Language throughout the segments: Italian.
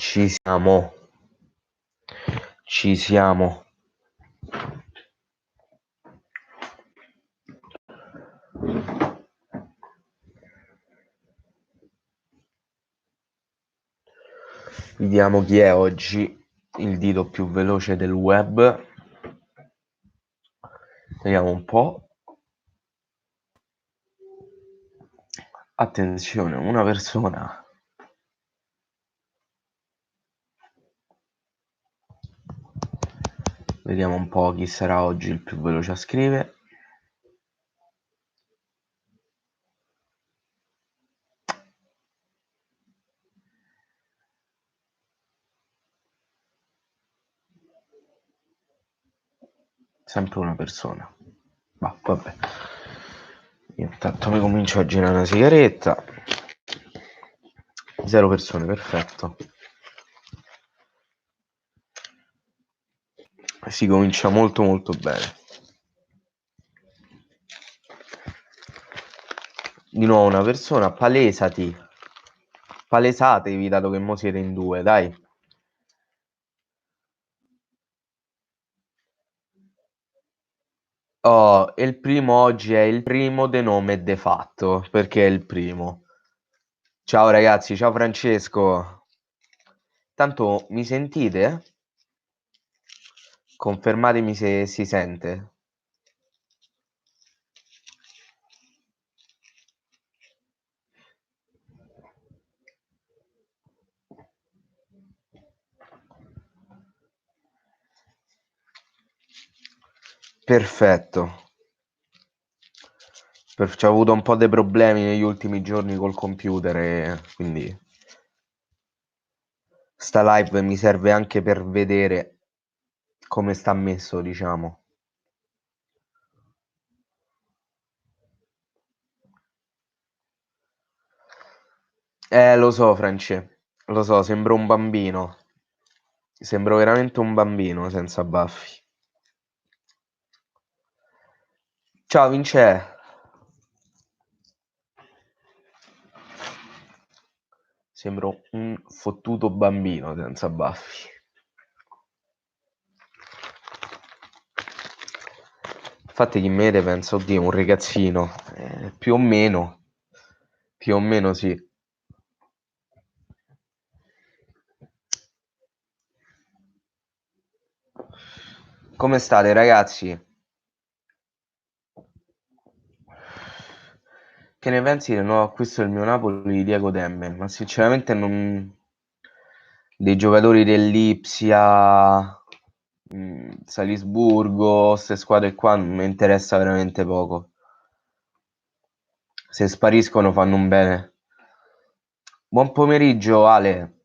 Ci siamo. Ci siamo. Vediamo chi è oggi il dito più veloce del web. Vediamo un po'. Attenzione, una persona. Vediamo un po' chi sarà oggi il più veloce a scrivere. Sempre una persona. Ma vabbè. Io intanto mi comincio a girare una sigaretta. 0 persone, perfetto. Si comincia molto molto bene. Di nuovo una persona, palesatevi, dato che mo siete in due, dai. Oh, il primo oggi è il primo de nome de fatto, perché è il primo. Ciao ragazzi, ciao Francesco. Tanto mi sentite? Confermatemi se si sente. Perfetto. Ci ho avuto un po' dei problemi negli ultimi giorni col computer e quindi sta live mi serve anche per vedere come sta messo, diciamo. Lo so, France, lo so, sembro un bambino. Sembro veramente un bambino senza baffi. Ciao Vince. Sembro un fottuto bambino senza baffi. Infatti chi mi vede pensa, oddio, un ragazzino. Più o meno. Più o meno sì. Come state ragazzi? Che ne pensi del nuovo acquisto del mio Napoli di Diego Demme? Ma sinceramente non... Dei giocatori dell'Ipsia, Salisburgo, queste squadre qua non mi interessa veramente poco. Se spariscono fanno un bene. Buon pomeriggio Ale.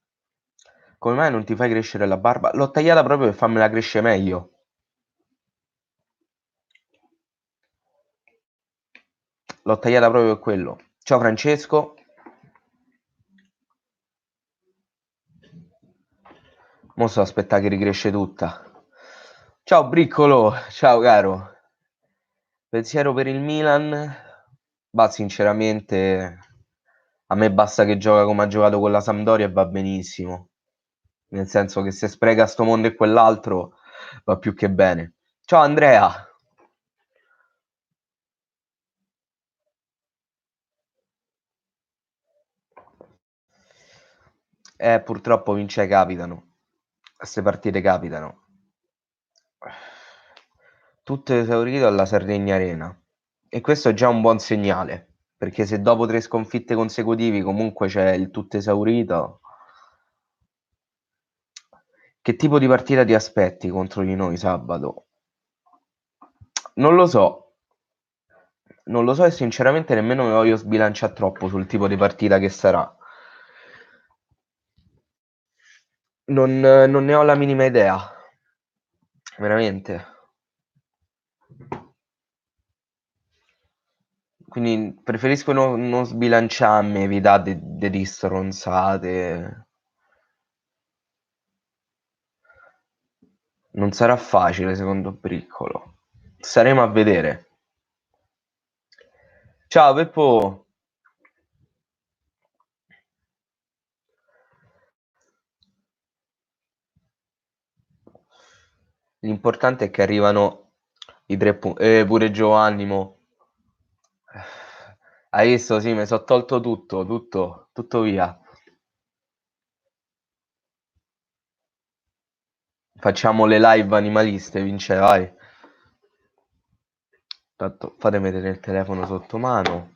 Come mai non ti fai crescere la barba? L'ho tagliata proprio per farmela crescere meglio. L'ho tagliata proprio per quello. Ciao Francesco. Mo sto aspettare che ricresce tutta. Ciao Briccolo. Ciao caro. Pensiero per il Milan? Ma sinceramente a me basta che gioca come ha giocato con la Sampdoria e va benissimo. Nel senso che se spreca sto mondo e quell'altro va più che bene. Ciao Andrea. Purtroppo vince capitano. Queste partite capitano. Tutto esaurito alla Sardegna Arena. E questo è già un buon segnale, perché se dopo 3 sconfitte consecutivi comunque c'è il tutto esaurito. Che tipo di partita ti aspetti contro di noi sabato? Non lo so. Non lo so e sinceramente nemmeno mi voglio sbilanciare troppo sul tipo di partita che sarà. Non ne ho la minima idea. Veramente. Quindi preferisco non sbilanciarmi, evitare delle stronzate. Non sarà facile, secondo Briccolo. Staremo a vedere. Ciao Peppo. L'importante è che arrivano i 3 punti. Pure Giovanni mo. Hai visto? Sì, mi sono tolto tutto via. Facciamo le live animaliste, Vince, vai. Tanto fatemi vedere il telefono sotto mano.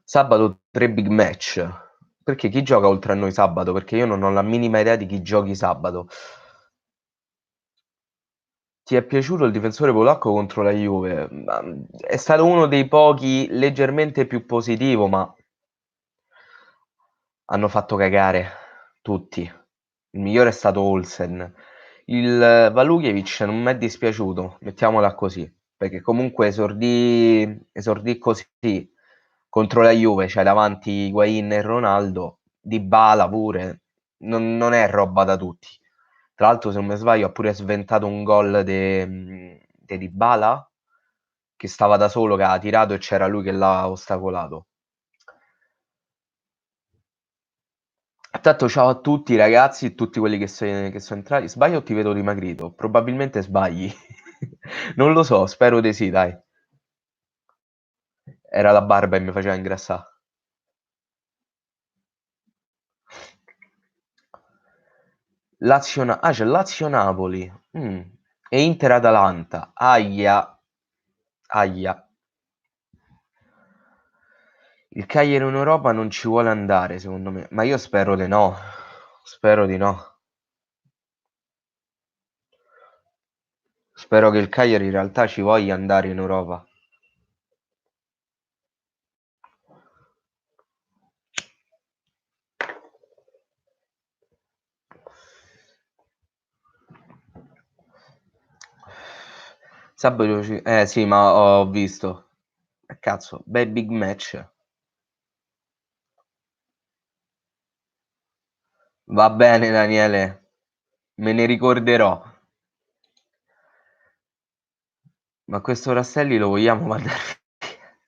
Sabato 3 big match. Perché chi gioca oltre a noi sabato? Perché io non ho la minima idea di chi giochi sabato. Ti è piaciuto il difensore polacco contro la Juve? È stato uno dei pochi leggermente più positivo, ma hanno fatto cagare tutti. Il migliore è stato Olsen. Il Valujevic non mi è dispiaciuto, mettiamola così, perché comunque esordì così contro la Juve, c'è davanti Higuain e Ronaldo, Dybala pure, non è roba da tutti. Tra l'altro, se non mi sbaglio, ha pure sventato un gol di Dybala, che stava da solo, che ha tirato e c'era lui che l'ha ostacolato. Intanto ciao a tutti ragazzi e tutti quelli che sono entrati. Sbaglio o ti vedo dimagrito? Probabilmente sbagli. Non lo so, spero di sì, dai. Era la barba e mi faceva ingrassare. C'è Lazio-Napoli. E Inter-Atalanta. Aia. Aia. Il Cagliari in Europa non ci vuole andare, secondo me. Ma io spero di no. Spero di no. Spero che il Cagliari in realtà ci voglia andare in Europa. Sabato sì, ma ho visto. Cazzo, bei big match. Va bene, Daniele, me ne ricorderò. Ma questo Rastelli lo vogliamo mandare via?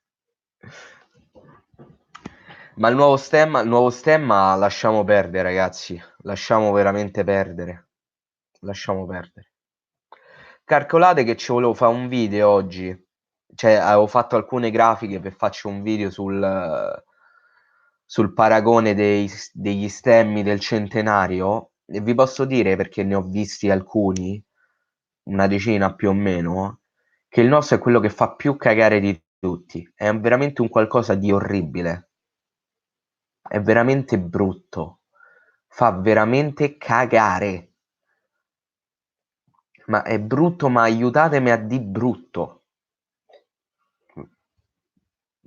Ma il nuovo stemma lasciamo perdere, ragazzi. Lasciamo veramente perdere. Lasciamo perdere. Calcolate che ci volevo fare un video oggi. Cioè, avevo fatto alcune grafiche per farci un video sul paragone degli stemmi del centenario. E vi posso dire, perché ne ho visti alcuni, una decina più o meno, che il nostro è quello che fa più cagare di tutti. È veramente un qualcosa di orribile. È veramente brutto. Fa veramente cagare. Ma è brutto, ma aiutatemi a di brutto.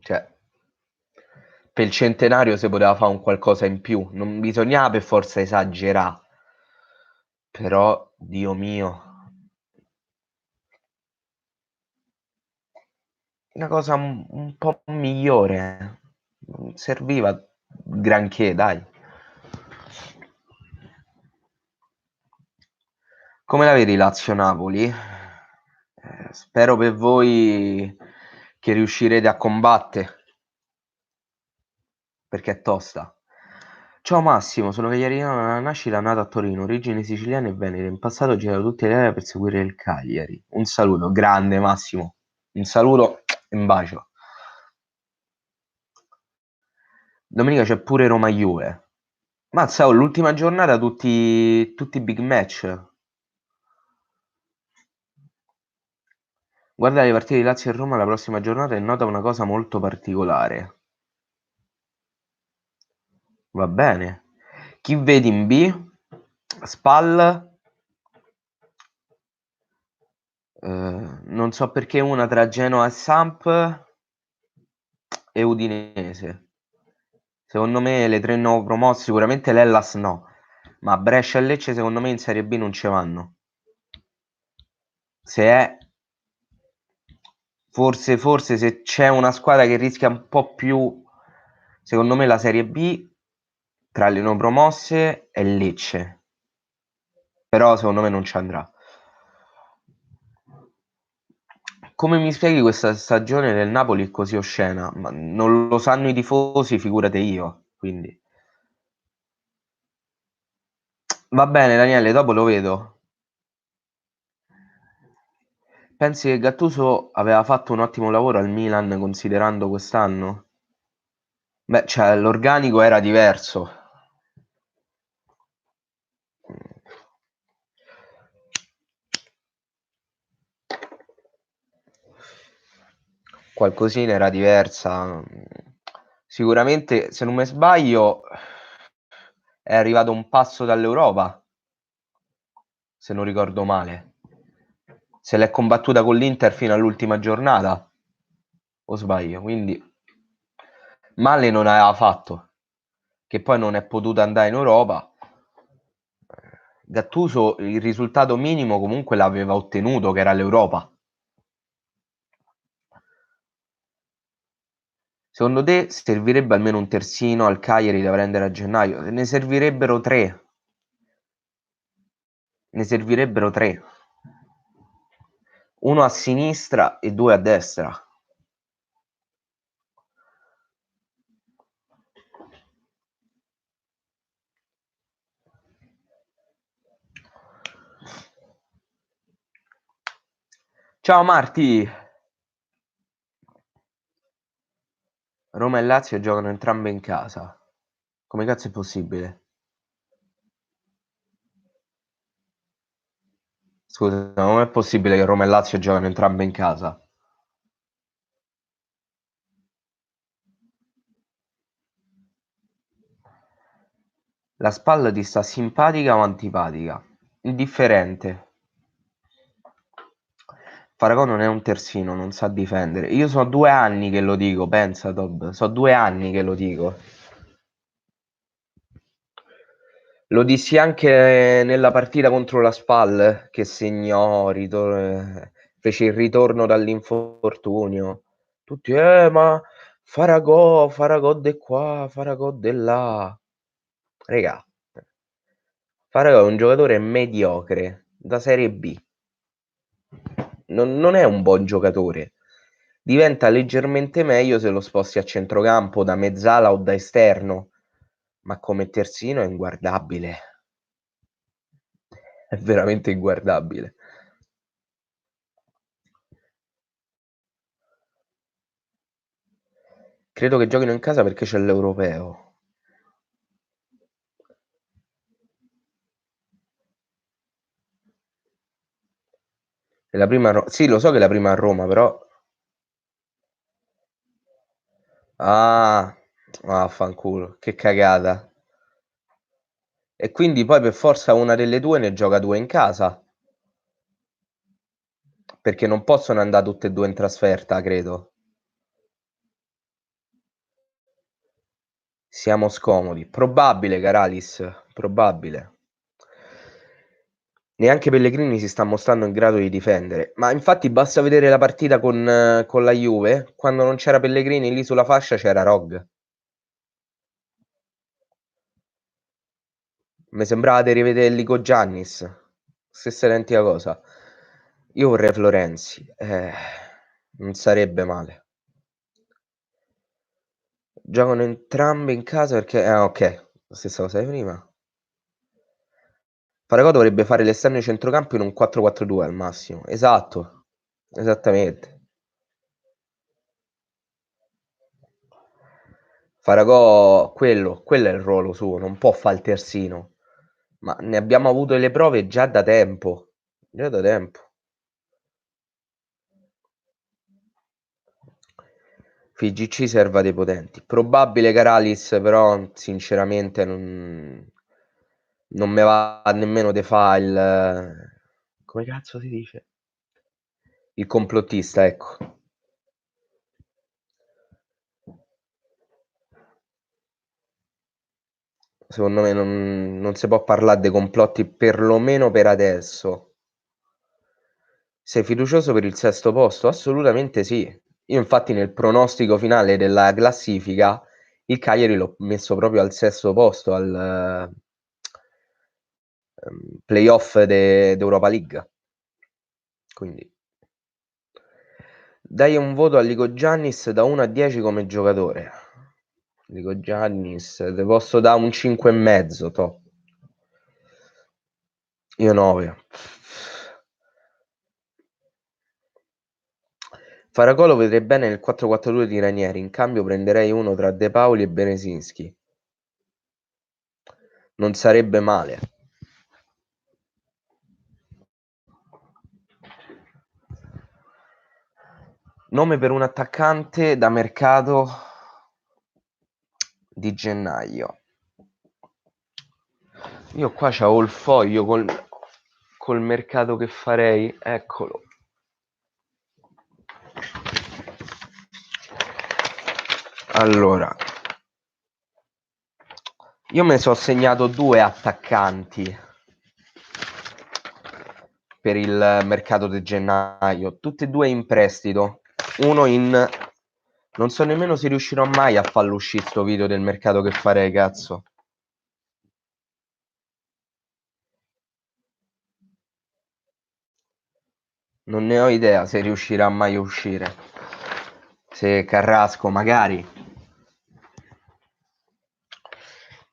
Cioè, per il centenario si poteva fare un qualcosa in più. Non bisognava per forza esagerare. Però, Dio mio, una cosa un po' migliore. Non serviva granché, dai. Come la vedi Lazio-Napoli? Spero per voi che riuscirete a combattere, perché è tosta. Ciao Massimo, sono vegetariano dalla nascita, nato a Torino, origini siciliane e venete. In passato ho girato tutta l'Italia per seguire il Cagliari. Un saluto, grande Massimo. Un saluto e un bacio. Domenica c'è pure Roma-Juve. Mazza, oh, l'ultima giornata tutti big match. Guarda le partite di Lazio e Roma la prossima giornata e nota una cosa molto particolare. Va bene. Chi vedi in B? Spal. Non so perché una tra Genoa e Samp e Udinese. Secondo me le tre nuove promosse, sicuramente l'Hellas no, ma Brescia e Lecce secondo me in Serie B non ci vanno. Se è forse se c'è una squadra che rischia un po' più, secondo me la Serie B tra le non promosse è Lecce, però secondo me non ci andrà. Come mi spieghi questa stagione del Napoli così oscena? Ma non lo sanno i tifosi, figurate io, quindi. Va bene Daniele, dopo lo vedo. Pensi che Gattuso aveva fatto un ottimo lavoro al Milan considerando quest'anno? Beh, cioè, l'organico era diverso. Qualcosina era diversa. Sicuramente, se non mi sbaglio, è arrivato un passo dall'Europa, se non ricordo male. Se l'è combattuta con l'Inter fino all'ultima giornata, o sbaglio? Quindi male non aveva fatto, che poi non è potuto andare in Europa. Gattuso il risultato minimo comunque l'aveva ottenuto, che era l'Europa. Secondo te servirebbe almeno un terzino al Cagliari da prendere a gennaio? Ne servirebbero tre. Ne servirebbero tre. Uno a sinistra e due a destra. Ciao Marti! Roma e Lazio giocano entrambe in casa. Come cazzo è possibile? Scusa, non è possibile che Roma e Lazio giocano entrambe in casa. La spalla ti sta simpatica o antipatica? Indifferente. Farago non è un terzino, non sa difendere. Io so 2 anni che lo dico, pensa Tob. So 2 anni che lo dico. Lo dissi anche nella partita contro la SPAL che segnò, fece il ritorno dall'infortunio. Tutti, ma Faragò di qua, Faragò di là. Regà, Faragò è un giocatore mediocre, da Serie B. Non è un buon giocatore. Diventa leggermente meglio se lo sposti a centrocampo, da mezzala o da esterno, ma come terzino è inguardabile. È veramente inguardabile. Credo che giochino in casa perché c'è l'Europeo. È la prima sì, lo so che è la prima a Roma, però... Ah, vaffanculo, che cagata. E quindi poi per forza una delle due ne gioca due in casa. Perché non possono andare tutte e due in trasferta, credo. Siamo scomodi. Probabile, Caralis, probabile. Neanche Pellegrini si sta mostrando in grado di difendere. Ma infatti basta vedere la partita con la Juve. Quando non c'era Pellegrini lì sulla fascia c'era Rog. Mi sembrava di rivedere Lico Giannis. Stessa identica cosa. Io vorrei Florenzi. Non sarebbe male. Giocano entrambi in casa perché... Ah, ok. La stessa cosa di prima. Faragò dovrebbe fare l'esterno di centrocampo in un 4-4-2 al massimo. Esatto. Esattamente. Faragò, quello è il ruolo suo, non può fare il terzino. Ma ne abbiamo avuto le prove già da tempo. Già da tempo. FIGC serva dei potenti. Probabile Caralis, però sinceramente non me va nemmeno de fa il... Come cazzo si dice? Il complottista, ecco. Secondo me non si può parlare dei complotti, perlomeno per adesso. Sei fiducioso per il sesto posto? Assolutamente sì. Io infatti nel pronostico finale della classifica il Cagliari l'ho messo proprio al sesto posto, al playoff d'Europa League. Quindi dai un voto a Lico Giannis da 1 a 10 come giocatore. Lico Giannis, te posso dare un 5,5, to. Io 9. Faragò lo vedrei bene nel 4-4-2 di Ranieri, in cambio prenderei uno tra De Paoli e Berezinski. Non sarebbe male. Nome per un attaccante da mercato di gennaio. Io qua c'avevo il foglio col mercato che farei, eccolo. Allora, io me ne sono segnato 2 attaccanti per il mercato di gennaio, tutti e 2 in prestito. Uno in... Non so nemmeno se riuscirò mai a farlo uscire sto video del mercato che farei, cazzo. Non ne ho idea se riuscirà mai a uscire. Se Carrasco, magari.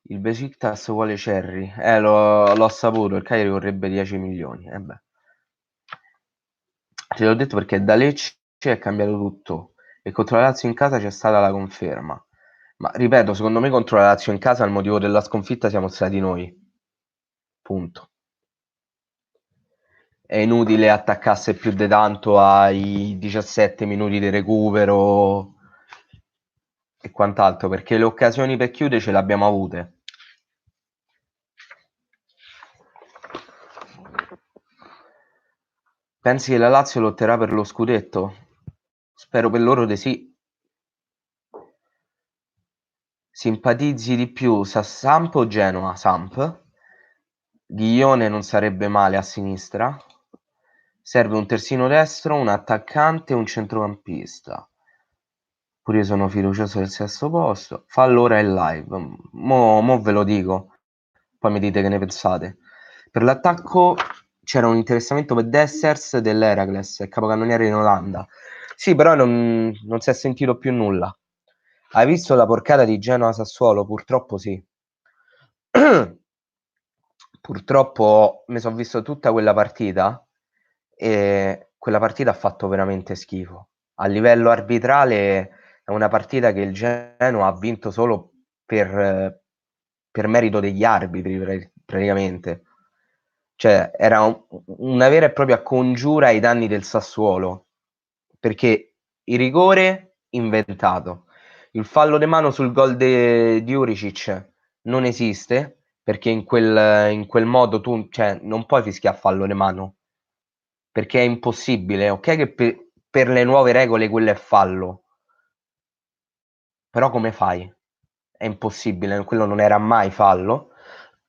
Il Besiktas vuole Cerri. L'ho saputo, il Cagliari vorrebbe 10 milioni. Beh. Te l'ho detto perché da Lecce è cambiato tutto e contro la Lazio in casa c'è stata la conferma. Ma ripeto, secondo me contro la Lazio in casa il motivo della sconfitta siamo stati noi. Punto. È inutile attaccarsi più di tanto ai 17 minuti di recupero e quant'altro, perché le occasioni per chiudere ce le abbiamo avute. Pensi che la Lazio lotterà per lo scudetto? Spero per loro di sì. Simpatizzi di più Samp o Genoa? Samp. Ghiglione non sarebbe male a sinistra. Serve un terzino destro, un attaccante e un centrocampista. Pure io sono fiducioso del sesto posto. Fa allora il live. Mo ve lo dico. Poi mi dite che ne pensate. Per l'attacco c'era un interessamento per Dessers dell'Heracles, il capocannoniere in Olanda. Sì, però non si è sentito più nulla. Hai visto la porcata di Genoa-Sassuolo? Purtroppo sì. Purtroppo mi sono visto tutta quella partita e quella partita ha fatto veramente schifo. A livello arbitrale è una partita che il Genoa ha vinto solo per merito degli arbitri praticamente. Cioè era una vera e propria congiura ai danni del Sassuolo, perché il rigore inventato, il fallo di mano sul gol di Juricic non esiste, perché in quel modo tu, cioè, non puoi fischiare a fallo di mano, perché è impossibile. Ok che per le nuove regole quello è fallo, però come fai? È impossibile, quello non era mai fallo.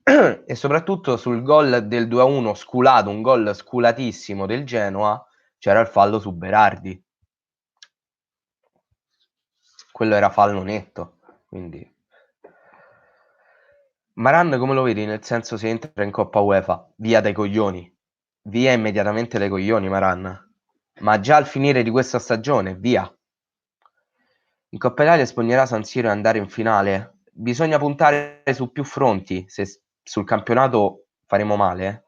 E soprattutto sul gol del 2-1 sculato, un gol sculatissimo del Genoa, c'era il fallo su Berardi. Quello era fallo netto, quindi Maran come lo vedi? Nel senso, se entra in Coppa UEFA, via dai coglioni, via immediatamente dai coglioni Maran, ma già al finire di questa stagione, via. In Coppa Italia espugnerà San Siro e andare in finale. Bisogna puntare su più fronti. Se sul campionato faremo male,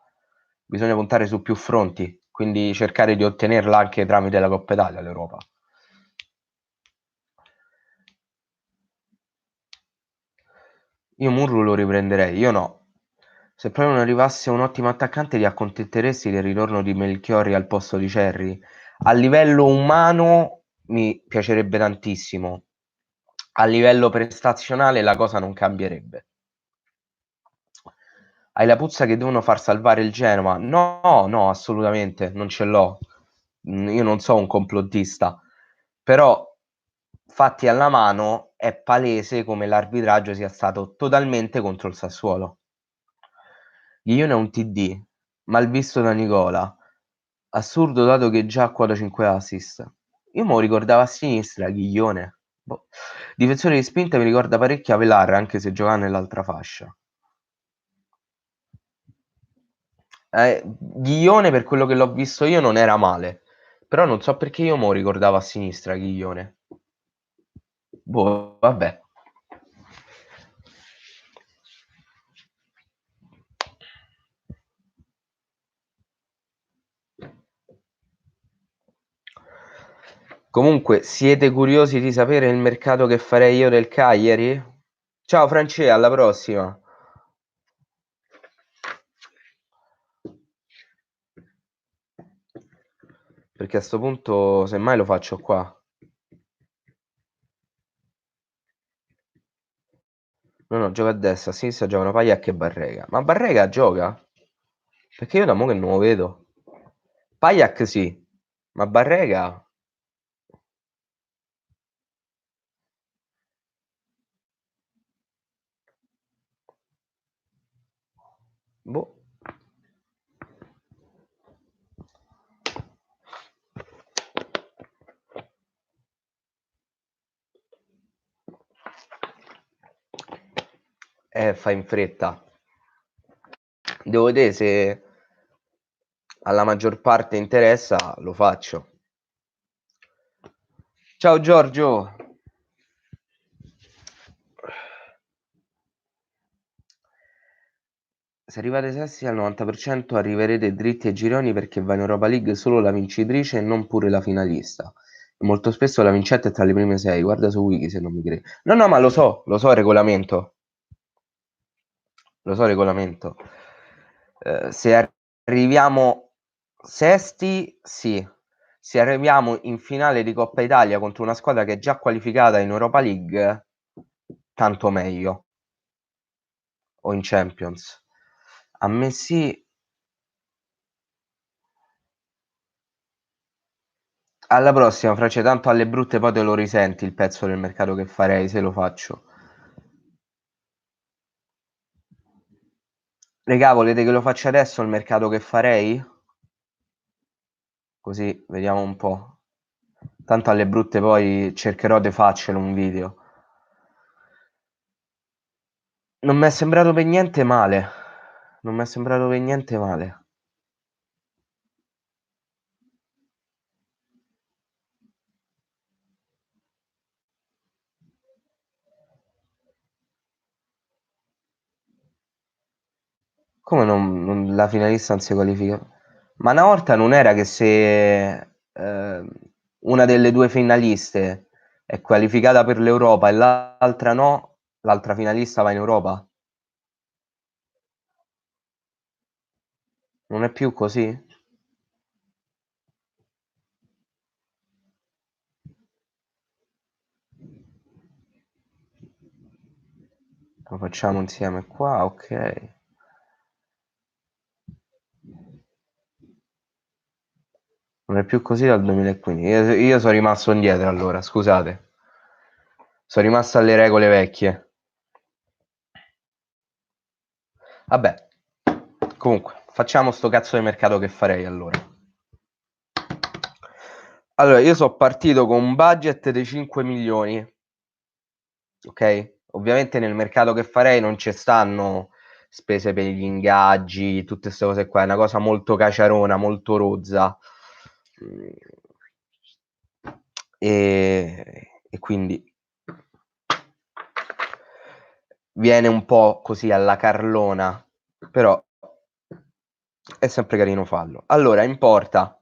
bisogna puntare su più fronti, quindi cercare di ottenerla anche tramite la Coppa Italia l'Europa. Io Murru lo riprenderei, io no. Se proprio non arrivasse un ottimo attaccante, ti accontenteresti del ritorno di Melchiorri al posto di Cerri? A livello umano mi piacerebbe tantissimo. A livello prestazionale la cosa non cambierebbe. Hai la puzza che devono far salvare il Genoa? No, no, assolutamente, non ce l'ho. Io non so un complottista, però fatti alla mano è palese come l'arbitraggio sia stato totalmente contro il Sassuolo. Ghiglione è un TD, mal visto da Nicola. Assurdo dato che già ha quota 5 assist. Io me lo ricordavo a sinistra, Ghiglione. Boh. Difensore di spinta mi ricorda parecchio Avelar, anche se giocava nell'altra fascia. Ghiglione, per quello che l'ho visto io, non era male. Però non so perché io me lo ricordavo a sinistra, Ghiglione. Boh, vabbè. Comunque, siete curiosi di sapere il mercato che farei io del Cagliari? Ciao France, alla prossima. Perché a sto punto, semmai lo faccio qua. No, no, gioca a destra, a sinistra giocano Pajak e Barrega. Ma Barrega gioca? Perché io da mo' che non lo vedo. Pajak sì, ma Barrega? Boh. Fa in fretta. Devo vedere se alla maggior parte interessa, lo faccio. Ciao Giorgio. Se arrivate sesti al 90% arriverete dritti ai gironi perché va in Europa League solo la vincitrice e non pure la finalista. E molto spesso la vincetta è tra le prime 6. Guarda su Wiki se non mi credi. No, no, ma lo so il regolamento. Lo so il regolamento. Se arriviamo sesti, sì. Se arriviamo in finale di Coppa Italia contro una squadra che è già qualificata in Europa League, tanto meglio. O in Champions. A me sì. Alla prossima, Frace, tanto alle brutte poi te lo risenti il pezzo del mercato che farei se lo faccio. Regà, volete che lo faccia adesso il mercato che farei? Così vediamo un po'. Tanto alle brutte poi cercherò di farcelo un video. Non mi è sembrato per niente male. Non mi è sembrato per niente male. Come la finalista non si qualifica? Ma una volta non era che se una delle due finaliste è qualificata per l'Europa e l'altra no, l'altra finalista va in Europa? Non è più così? Lo facciamo insieme qua, ok. Non è più così dal 2015. Io sono rimasto indietro allora, scusate. Sono rimasto alle regole vecchie. Vabbè, comunque, facciamo sto cazzo di mercato che farei allora. Allora, io sono partito con un budget di 5 milioni, ok? Ovviamente nel mercato che farei non ci stanno spese per gli ingaggi, tutte queste cose qua, è una cosa molto caciarona, molto rozza. Mm. E quindi viene un po' così alla carlona, però è sempre carino farlo. Allora, in porta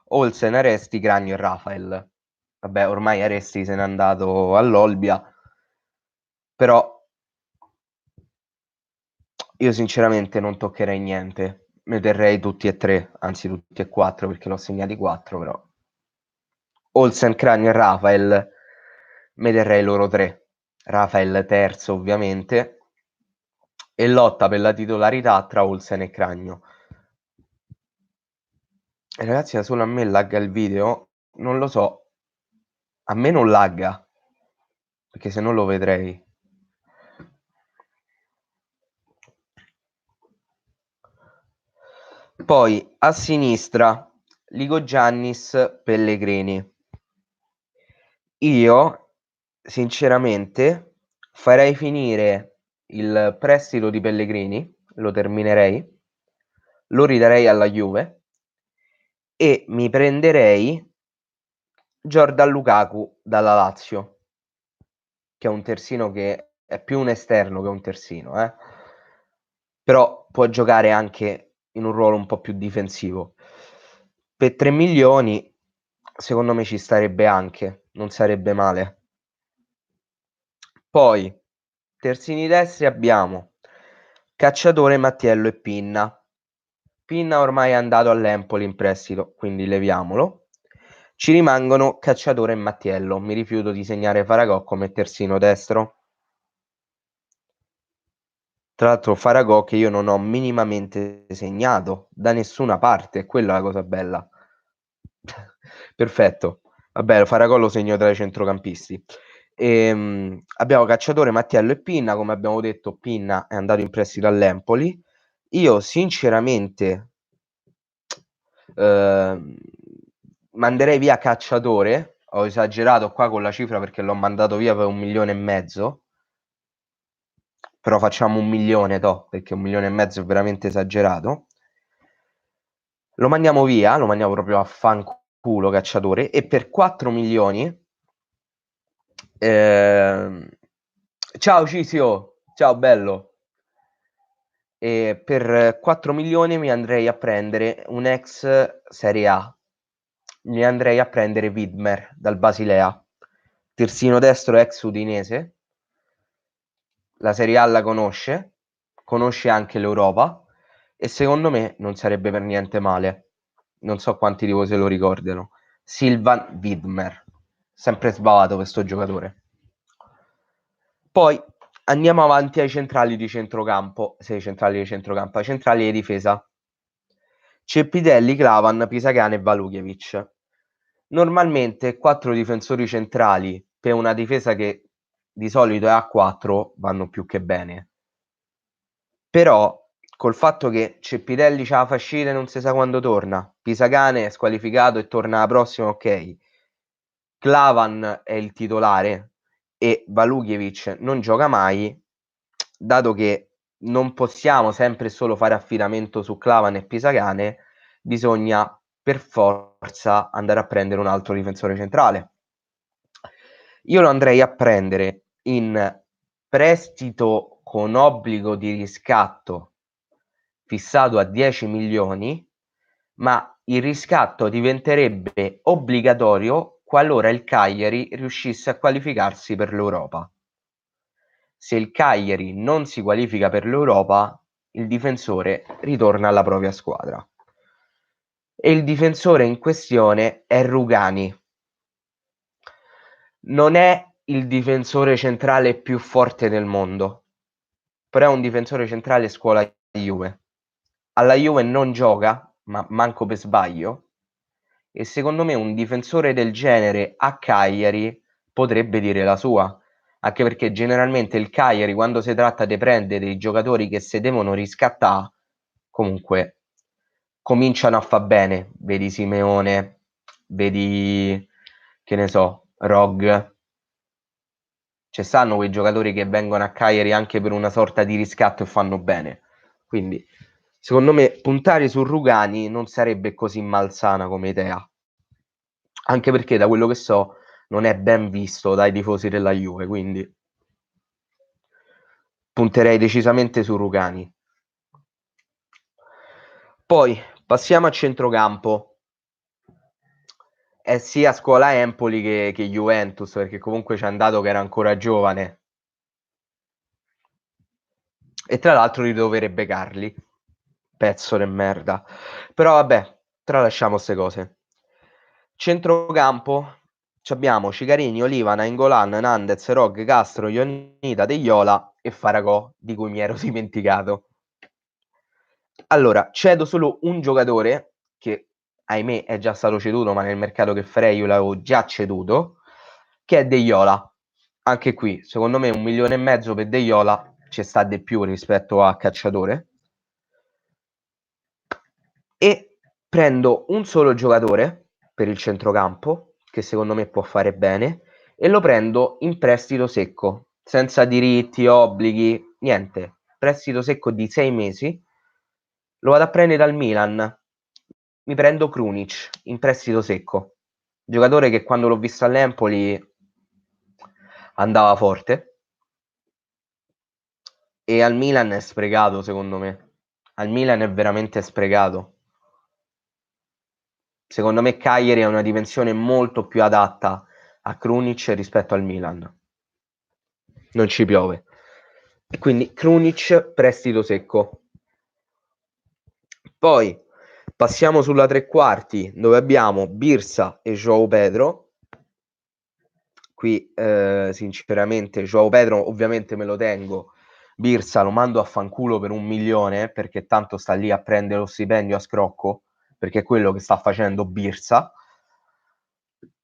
Olsen, Aresti, Cragno e Rafael. Vabbè, ormai Aresti se n'è andato all'Olbia, però io sinceramente non toccherei niente. Ne terrei tutti e tre, anzi tutti e quattro, perché l'ho segnati quattro, però. Olsen, Cragno e Rafael, me terrei loro tre. Rafael terzo, ovviamente, e lotta per la titolarità tra Olsen e Cragno. Ragazzi, da solo a me lagga il video? Non lo so. A me non lagga, perché se no lo vedrei. Poi a sinistra Ligo Giannis Pellegrini. Io sinceramente farei finire il prestito di Pellegrini, lo terminerei, lo ridarei alla Juve e mi prenderei Jordan Lukaku dalla Lazio, che è un terzino che è più un esterno che un terzino, però può giocare anche in un ruolo un po' più difensivo. Per 3 milioni secondo me ci starebbe anche, non sarebbe male. Poi, terzini destri abbiamo Cacciatore, Mattiello e Pinna. Pinna ormai è andato all'Empoli in prestito, quindi leviamolo. Ci rimangono Cacciatore e Mattiello. Mi rifiuto di segnare Faragò come terzino destro. Tra l'altro Faragò che io non ho minimamente segnato da nessuna parte, quella è la cosa bella. Perfetto. Vabbè, Faragò lo segno tra i centrocampisti. Abbiamo Cacciatore, Mattiello e Pinna. Come abbiamo detto, Pinna è andato in prestito all'Empoli. Io sinceramente manderei via Cacciatore. Ho esagerato qua con la cifra perché l'ho mandato via per 1,5 milioni. Però facciamo 1 milione, perché 1,5 milioni è veramente esagerato. Lo mandiamo via, lo mandiamo proprio a fanculo Cacciatore, e per 4 milioni ciao Cisio, ciao bello. E per 4 milioni mi andrei a prendere un ex Serie A. Mi andrei a prendere Widmer dal Basilea, terzino destro ex Udinese. La Serie A la conosce anche l'Europa e secondo me non sarebbe per niente male. Non so quanti di voi se lo ricordano. Silvan Widmer, sempre sbavato questo giocatore. Poi andiamo avanti ai centrali di centrocampo, ai centrali di difesa. Cepitelli, Klavan, Pisagane e Valujevic. Normalmente 4 difensori centrali per una difesa che di solito è a 4 vanno più che bene. Però col fatto che Cepitelli c'ha la fascina e non si sa quando torna, Pisagane è squalificato e torna la prossima, ok. Klavan è il titolare e Valujevic non gioca mai, dato che non possiamo sempre solo fare affidamento su Klavan e Pisagane, bisogna per forza andare a prendere un altro difensore centrale. Io lo andrei a prendere in prestito con obbligo di riscatto fissato a 10 milioni, ma il riscatto diventerebbe obbligatorio qualora il Cagliari riuscisse a qualificarsi per l'Europa. Se il Cagliari non si qualifica per l'Europa, il difensore ritorna alla propria squadra. E il difensore in questione è Rugani. Non è il difensore centrale più forte del mondo, però è un difensore centrale scuola Juve. Alla Juve non gioca, ma manco per sbaglio, e secondo me un difensore del genere a Cagliari potrebbe dire la sua, anche perché generalmente il Cagliari, quando si tratta di prendere dei giocatori che si devono riscattare, comunque cominciano a fa bene. Vedi Simeone, vedi, che ne so, Rog. Ci stanno quei giocatori che vengono a Cagliari anche per una sorta di riscatto e fanno bene. Quindi, secondo me, puntare su Rugani non sarebbe così malsana come idea. Anche perché, da quello che so, non è ben visto dai tifosi della Juve, quindi punterei decisamente su Rugani. Poi, passiamo a centrocampo. È sia scuola Empoli che Juventus, perché comunque ci è andato che era ancora giovane. E tra l'altro li dovrebbe Carli. Pezzo di merda. Però vabbè, tralasciamo queste cose. Centrocampo abbiamo Cicarini, Oliva, Nainggolan, Nandez, Rog, Castro, Ionita, Deiola e Faragò, di cui mi ero dimenticato. Allora, cedo solo un giocatore che ahimè è già stato ceduto, ma nel mercato che farei io l'avevo già ceduto, che è Deiola. Anche qui, secondo me 1,5 milioni per Deiola ci sta di più rispetto a Cacciatore. E prendo un solo giocatore per il centrocampo, che secondo me può fare bene, e lo prendo in prestito secco, senza diritti, obblighi, niente. Prestito secco di 6 mesi. Lo vado a prendere dal Milan. Mi prendo Krunic in prestito secco. Giocatore che quando l'ho visto all'Empoli andava forte. E al Milan è sprecato, secondo me. Al Milan è veramente sprecato. Secondo me Cagliari è una dimensione molto più adatta a Krunic rispetto al Milan. Non ci piove. E quindi Krunic, prestito secco. Poi passiamo sulla tre quarti, dove abbiamo Birsa e João Pedro. Qui sinceramente João Pedro ovviamente me lo tengo. Birsa lo mando a fanculo per 1 milione, perché tanto sta lì a prendere lo stipendio a scrocco, perché è quello che sta facendo Birsa.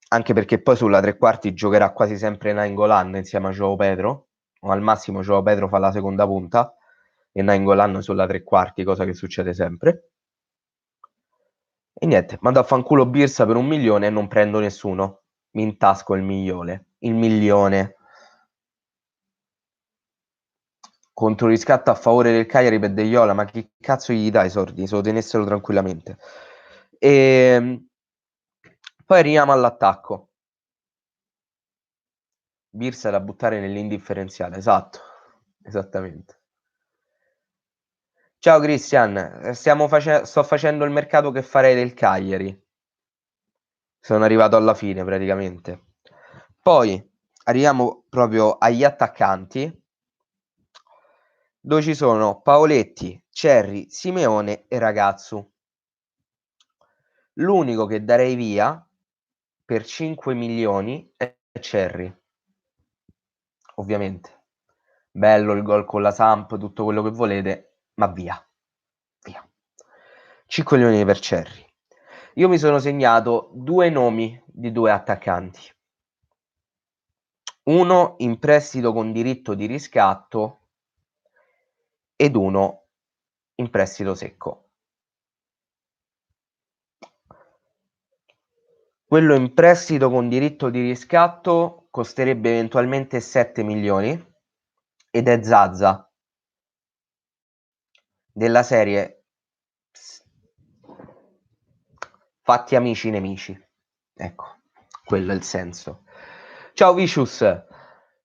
Anche perché poi sulla tre quarti giocherà quasi sempre Nainggolan insieme a João Pedro, o al massimo João Pedro fa la seconda punta e Nainggolan sulla tre quarti, cosa che succede sempre. E niente, mando a fanculo Birsa per 1 milione e non prendo nessuno. Mi intasco il milione. Il milione. Controriscatto a favore del Cagliari per Deiola, ma chi cazzo gli dà i soldi? Se lo tenessero tranquillamente. Poi arriviamo all'attacco. Birsa da buttare nell'indifferenziale, esatto, esattamente. Ciao Christian, sto facendo il mercato che farei del Cagliari. Sono arrivato alla fine praticamente. Poi arriviamo proprio agli attaccanti, dove ci sono Paoletti, Cerri, Simeone e Ragazzu. L'unico che darei via per 5 milioni è Cerri, ovviamente. Bello il gol con la Samp, tutto quello che volete, ma via. Via. 5 milioni per Cerri. Io mi sono segnato 2 nomi di 2 attaccanti. Uno in prestito con diritto di riscatto ed uno in prestito secco. Quello in prestito con diritto di riscatto costerebbe eventualmente 7 milioni ed è Zaza, della serie fatti amici nemici. Ecco, quello è il senso. Ciao Vicious,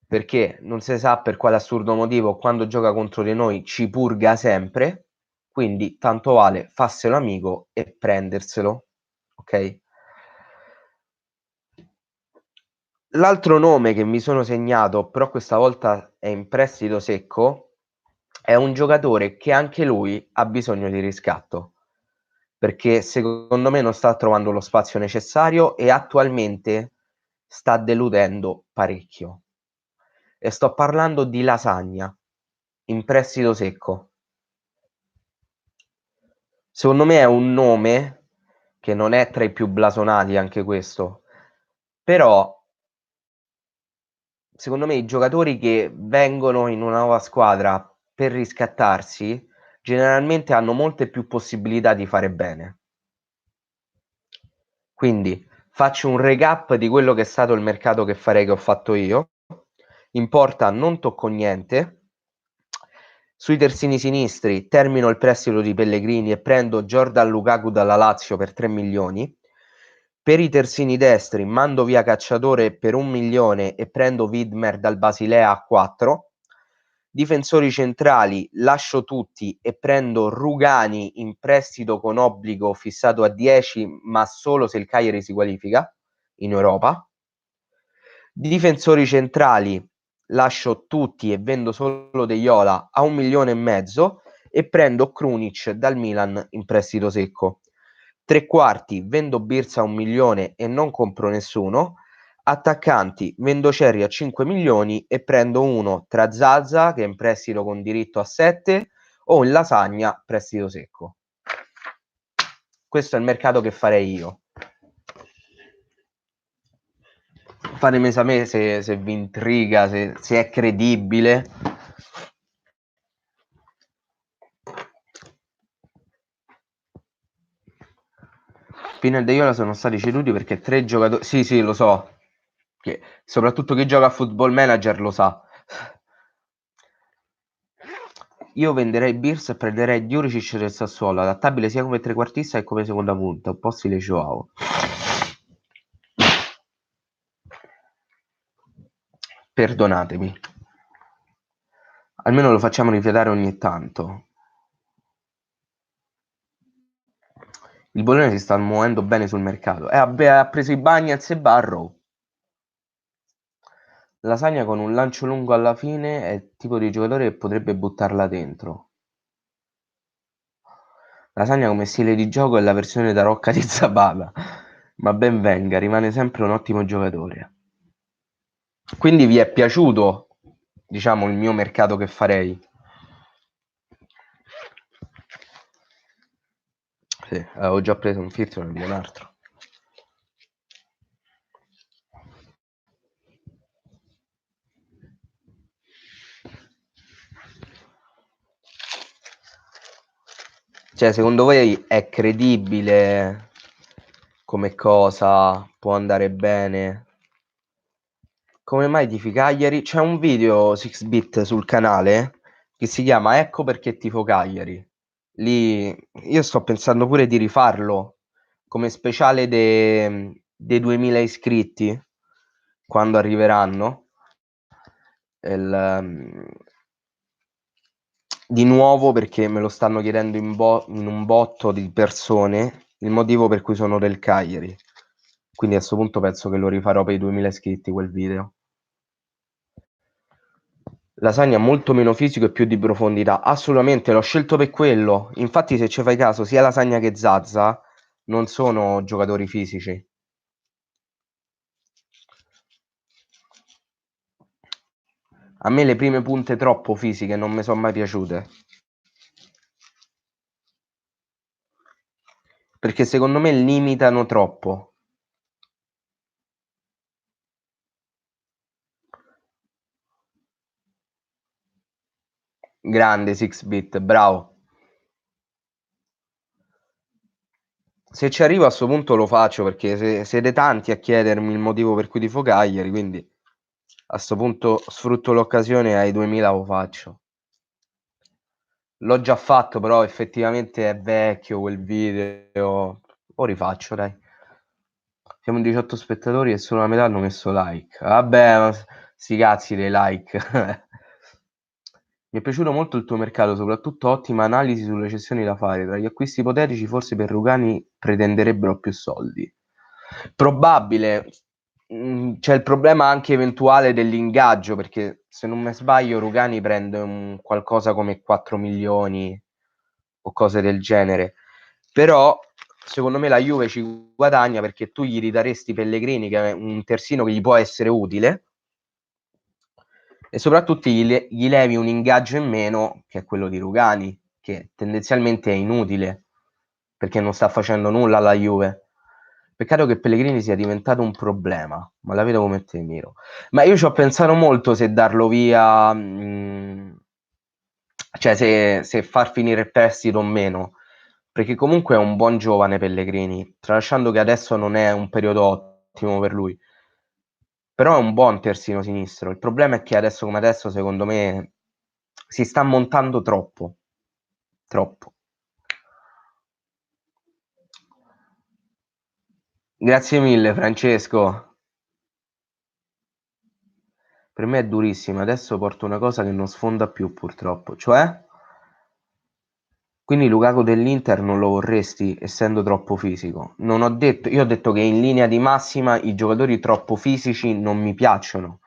perché non si sa per quale assurdo motivo quando gioca contro di noi ci purga sempre, quindi tanto vale farselo amico e prenderselo, ok? L'altro nome che mi sono segnato, però questa volta è in prestito secco, è un giocatore che anche lui ha bisogno di riscatto, perché secondo me non sta trovando lo spazio necessario e attualmente sta deludendo parecchio. E sto parlando di Lasagna, in prestito secco. Secondo me è un nome che non è tra i più blasonati anche questo, però secondo me i giocatori che vengono in una nuova squadra per riscattarsi generalmente hanno molte più possibilità di fare bene. Quindi faccio un recap di quello che è stato il mercato che farei, che ho fatto io. In porta non tocco niente. Sui terzini sinistri termino il prestito di Pellegrini e prendo Jordan Lukaku dalla Lazio per 3 milioni. Per i terzini destri mando via Cacciatore per 1 milione e prendo Widmer dal Basilea a 4. Difensori centrali lascio tutti e prendo Rugani in prestito con obbligo fissato a 10, ma solo se il Cagliari si qualifica in Europa. Difensori centrali lascio tutti e vendo solo Deiola a 1 milione e mezzo e prendo Krunic dal Milan in prestito secco. Tre quarti vendo Birsa a 1 milione e non compro nessuno. Attaccanti vendo Cerri a 5 milioni e prendo uno tra Zaza, che è in prestito con diritto a 7, o in Lasagna prestito secco. Questo è il mercato che farei io. Fatemi sapere se vi intriga, se è credibile. Pino e Deiola sono stati ceduti perché 3 giocatori... Sì, lo so. Che soprattutto chi gioca a Football Manager lo sa. Io venderei Birsa e prenderei Djuricic del Sassuolo, adattabile sia come trequartista che come seconda punta, un po' stile Joao. Perdonatemi. Almeno lo facciamo rifiatare ogni tanto. Il Bologna si sta muovendo bene sul mercato. Ha preso i Bagnets e Barrow. Lasagna con un lancio lungo alla fine è il tipo di giocatore che potrebbe buttarla dentro. Lasagna come stile di gioco è la versione da Rocca di Zapata, ma ben venga, rimane sempre un ottimo giocatore. Quindi vi è piaciuto, diciamo, il mio mercato che farei? Sì, avevo già preso un filtro, ne vedo un altro. Cioè, secondo voi è credibile come cosa? Può andare bene? Come mai tifi Cagliari? C'è un video 6bit sul canale che si chiama Ecco perché tifo Cagliari. Lì io sto pensando pure di rifarlo come speciale dei 2000 iscritti quando arriveranno. Il, di nuovo perché me lo stanno chiedendo in un botto di persone il motivo per cui sono del Cagliari. Quindi a questo punto penso che lo rifarò per i 2000 iscritti quel video. Lasagna molto meno fisico e più di profondità. Assolutamente, l'ho scelto per quello. Infatti, se ci fai caso, sia Lasagna che Zazza non sono giocatori fisici. A me le prime punte troppo fisiche non mi sono mai piaciute. Perché secondo me limitano troppo. Grande 6bit, bravo. Se ci arrivo a questo punto lo faccio perché siete tanti a chiedermi il motivo per cui tifo Cagliari, quindi a questo punto sfrutto l'occasione e ai 2000 lo faccio. L'ho già fatto, però effettivamente è vecchio quel video. Lo rifaccio, dai. Siamo in 18 spettatori e solo la metà hanno messo like. Vabbè, ma sti cazzi dei like. Mi è piaciuto molto il tuo mercato, soprattutto ottima analisi sulle cessioni da fare. Tra gli acquisti ipotetici, forse per Rugani pretenderebbero più soldi. Probabile. C'è il problema anche eventuale dell'ingaggio, perché se non mi sbaglio Rugani prende qualcosa come 4 milioni o cose del genere. Però secondo me la Juve ci guadagna perché tu gli ridaresti Pellegrini, che è un terzino che gli può essere utile, e soprattutto gli levi un ingaggio in meno, che è quello di Rugani, che tendenzialmente è inutile, perché non sta facendo nulla alla Juve. Peccato che Pellegrini sia diventato un problema, ma la vedo come te, Miro. Ma io ci ho pensato molto se darlo via, cioè se far finire il prestito o meno, perché comunque è un buon giovane Pellegrini, tralasciando che adesso non è un periodo ottimo per lui. Però è un buon terzino sinistro. Il problema è che adesso come adesso, secondo me, si sta montando troppo. Troppo. Grazie mille, Francesco. Per me è durissima. Adesso porto una cosa che non sfonda più, purtroppo. Cioè? Quindi Lukaku dell'Inter non lo vorresti, essendo troppo fisico? Non ho detto, io ho detto che in linea di massima i giocatori troppo fisici non mi piacciono.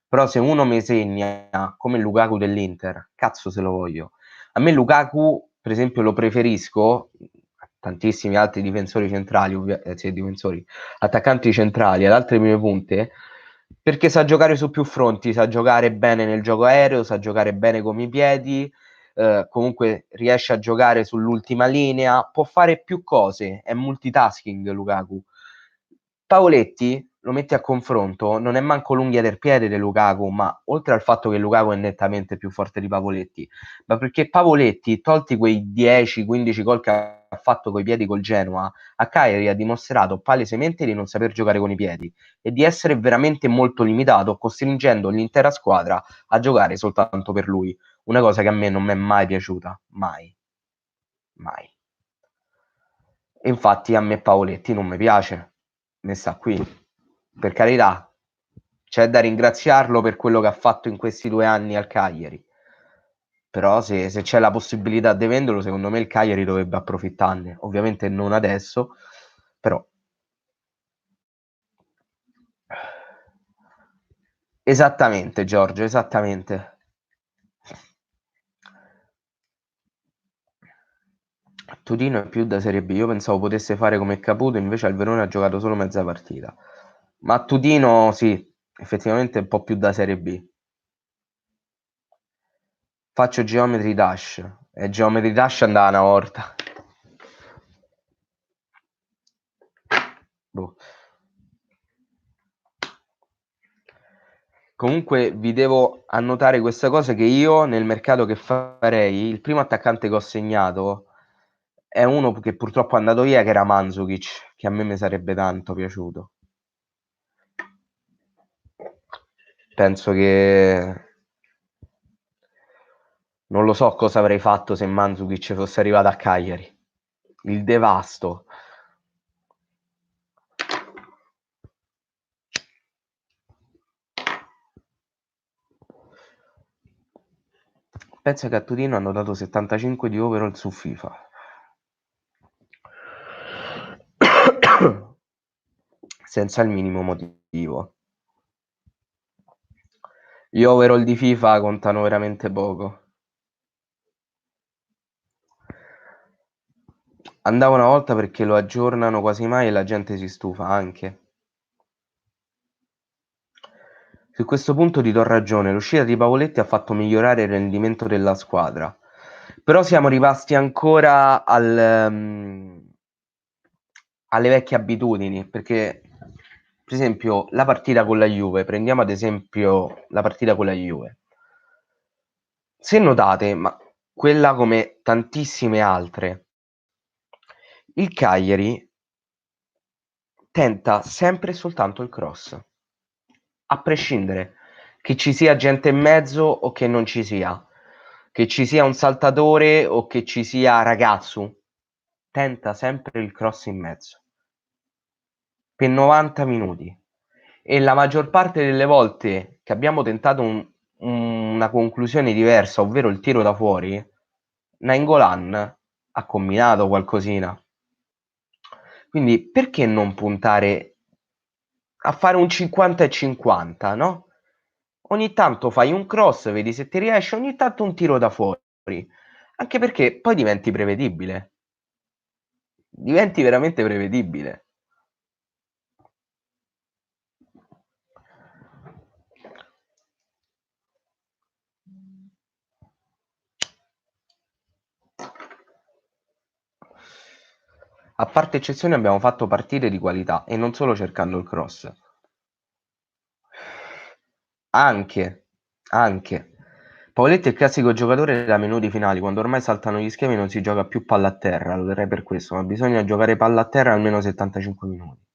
Però se uno mi segna come Lukaku dell'Inter, cazzo se lo voglio. A me Lukaku, per esempio, lo preferisco a tantissimi altri difensori centrali, sì, difensori, attaccanti centrali ad altre prime punte, perché sa giocare su più fronti, sa giocare bene nel gioco aereo, sa giocare bene con i piedi, comunque riesce a giocare sull'ultima linea, può fare più cose, è multitasking Lukaku. Pavoletti lo metti a confronto, non è manco l'unghia del piede di Lukaku, ma oltre al fatto che Lukaku è nettamente più forte di Pavoletti, ma perché Pavoletti, tolti quei 10-15 gol che ha fatto coi piedi col Genoa, a Cagliari ha dimostrato palesemente di non saper giocare con i piedi e di essere veramente molto limitato, costringendo l'intera squadra a giocare soltanto per lui. Una cosa che a me non mi è mai piaciuta, mai, mai. E infatti a me Pavoletti non mi piace, ne sta qui. Per carità, c'è da ringraziarlo per quello che ha fatto in questi 2 anni al Cagliari. Però se c'è la possibilità di venderlo, secondo me il Cagliari dovrebbe approfittarne. Ovviamente non adesso, però. Esattamente, Giorgio, esattamente. Tudino è più da Serie B. Io pensavo potesse fare come Caputo, invece al Verona ha giocato solo mezza partita. Ma Tudino, sì, effettivamente è un po' più da Serie B. Faccio Geometry Dash. E Geometry Dash andava una volta. Boh. Comunque vi devo annotare questa cosa, che io nel mercato che farei, il primo attaccante che ho segnato è uno che purtroppo è andato via, che era Mandzukic, che a me mi sarebbe tanto piaciuto. Penso che non lo so cosa avrei fatto se Mandzukic fosse arrivato a Cagliari. Il devasto. Pensa che a Torino hanno dato 75 di overall su FIFA. Senza il minimo motivo. Gli overall di FIFA contano veramente poco. Andava una volta perché lo aggiornano quasi mai e la gente si stufa anche. Su questo punto ti do ragione, l'uscita di Pavoletti ha fatto migliorare il rendimento della squadra. Però siamo rimasti ancora alle vecchie abitudini, perché per esempio la partita con la Juve, prendiamo ad esempio la partita con la Juve. Se notate, ma quella come tantissime altre, il Cagliari tenta sempre e soltanto il cross, a prescindere che ci sia gente in mezzo o che non ci sia, che ci sia un saltatore o che ci sia ragazzo, tenta sempre il cross in mezzo per 90 minuti, e la maggior parte delle volte che abbiamo tentato una conclusione diversa, ovvero il tiro da fuori, Nainggolan ha combinato qualcosina. Quindi perché non puntare a fare un 50 e 50, no? Ogni tanto fai un cross, vedi se ti riesce, ogni tanto un tiro da fuori. Anche perché poi diventi prevedibile. Diventi veramente prevedibile. A parte eccezioni abbiamo fatto partite di qualità e non solo cercando il cross. Anche. Pavoletti è il classico giocatore da menù di finali, quando ormai saltano gli schemi non si gioca più palla a terra, lo terrei per questo, ma bisogna giocare palla a terra almeno 75 minuti.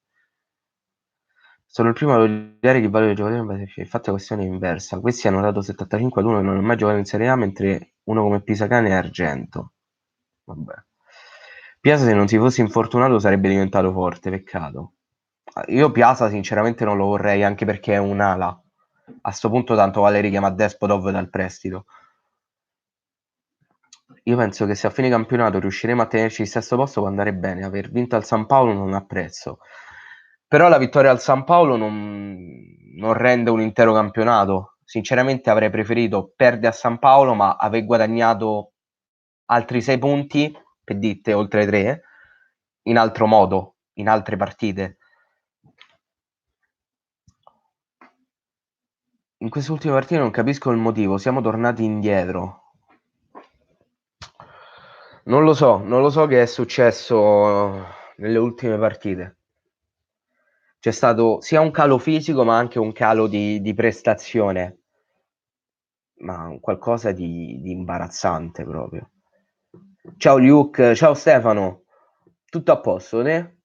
Sono il primo ad odiare chi valuta i giocatori in base ai figli. Infatti la questione è inversa. Questi hanno dato 75 ad uno che non ha mai giocato in Serie A, mentre uno come Pisacane è argento. Vabbè. Piazza, se non si fosse infortunato, sarebbe diventato forte, peccato. Io Piazza sinceramente non lo vorrei, anche perché è un'ala. A sto punto tanto vale richiama Despodov dal prestito. Io penso che se a fine campionato riusciremo a tenerci il sesto posto può andare bene. Aver vinto al San Paolo non ha prezzo. Però la vittoria al San Paolo non rende un intero campionato. Sinceramente avrei preferito perdere a San Paolo, ma aver guadagnato altri 6 punti, per dite, oltre 3, in altro modo, in altre partite. In queste ultime partite non capisco il motivo, siamo tornati indietro. Non lo so che è successo nelle ultime partite. C'è stato sia un calo fisico ma anche un calo di prestazione, ma qualcosa di imbarazzante proprio. Ciao Luke, ciao Stefano, tutto a posto, ne?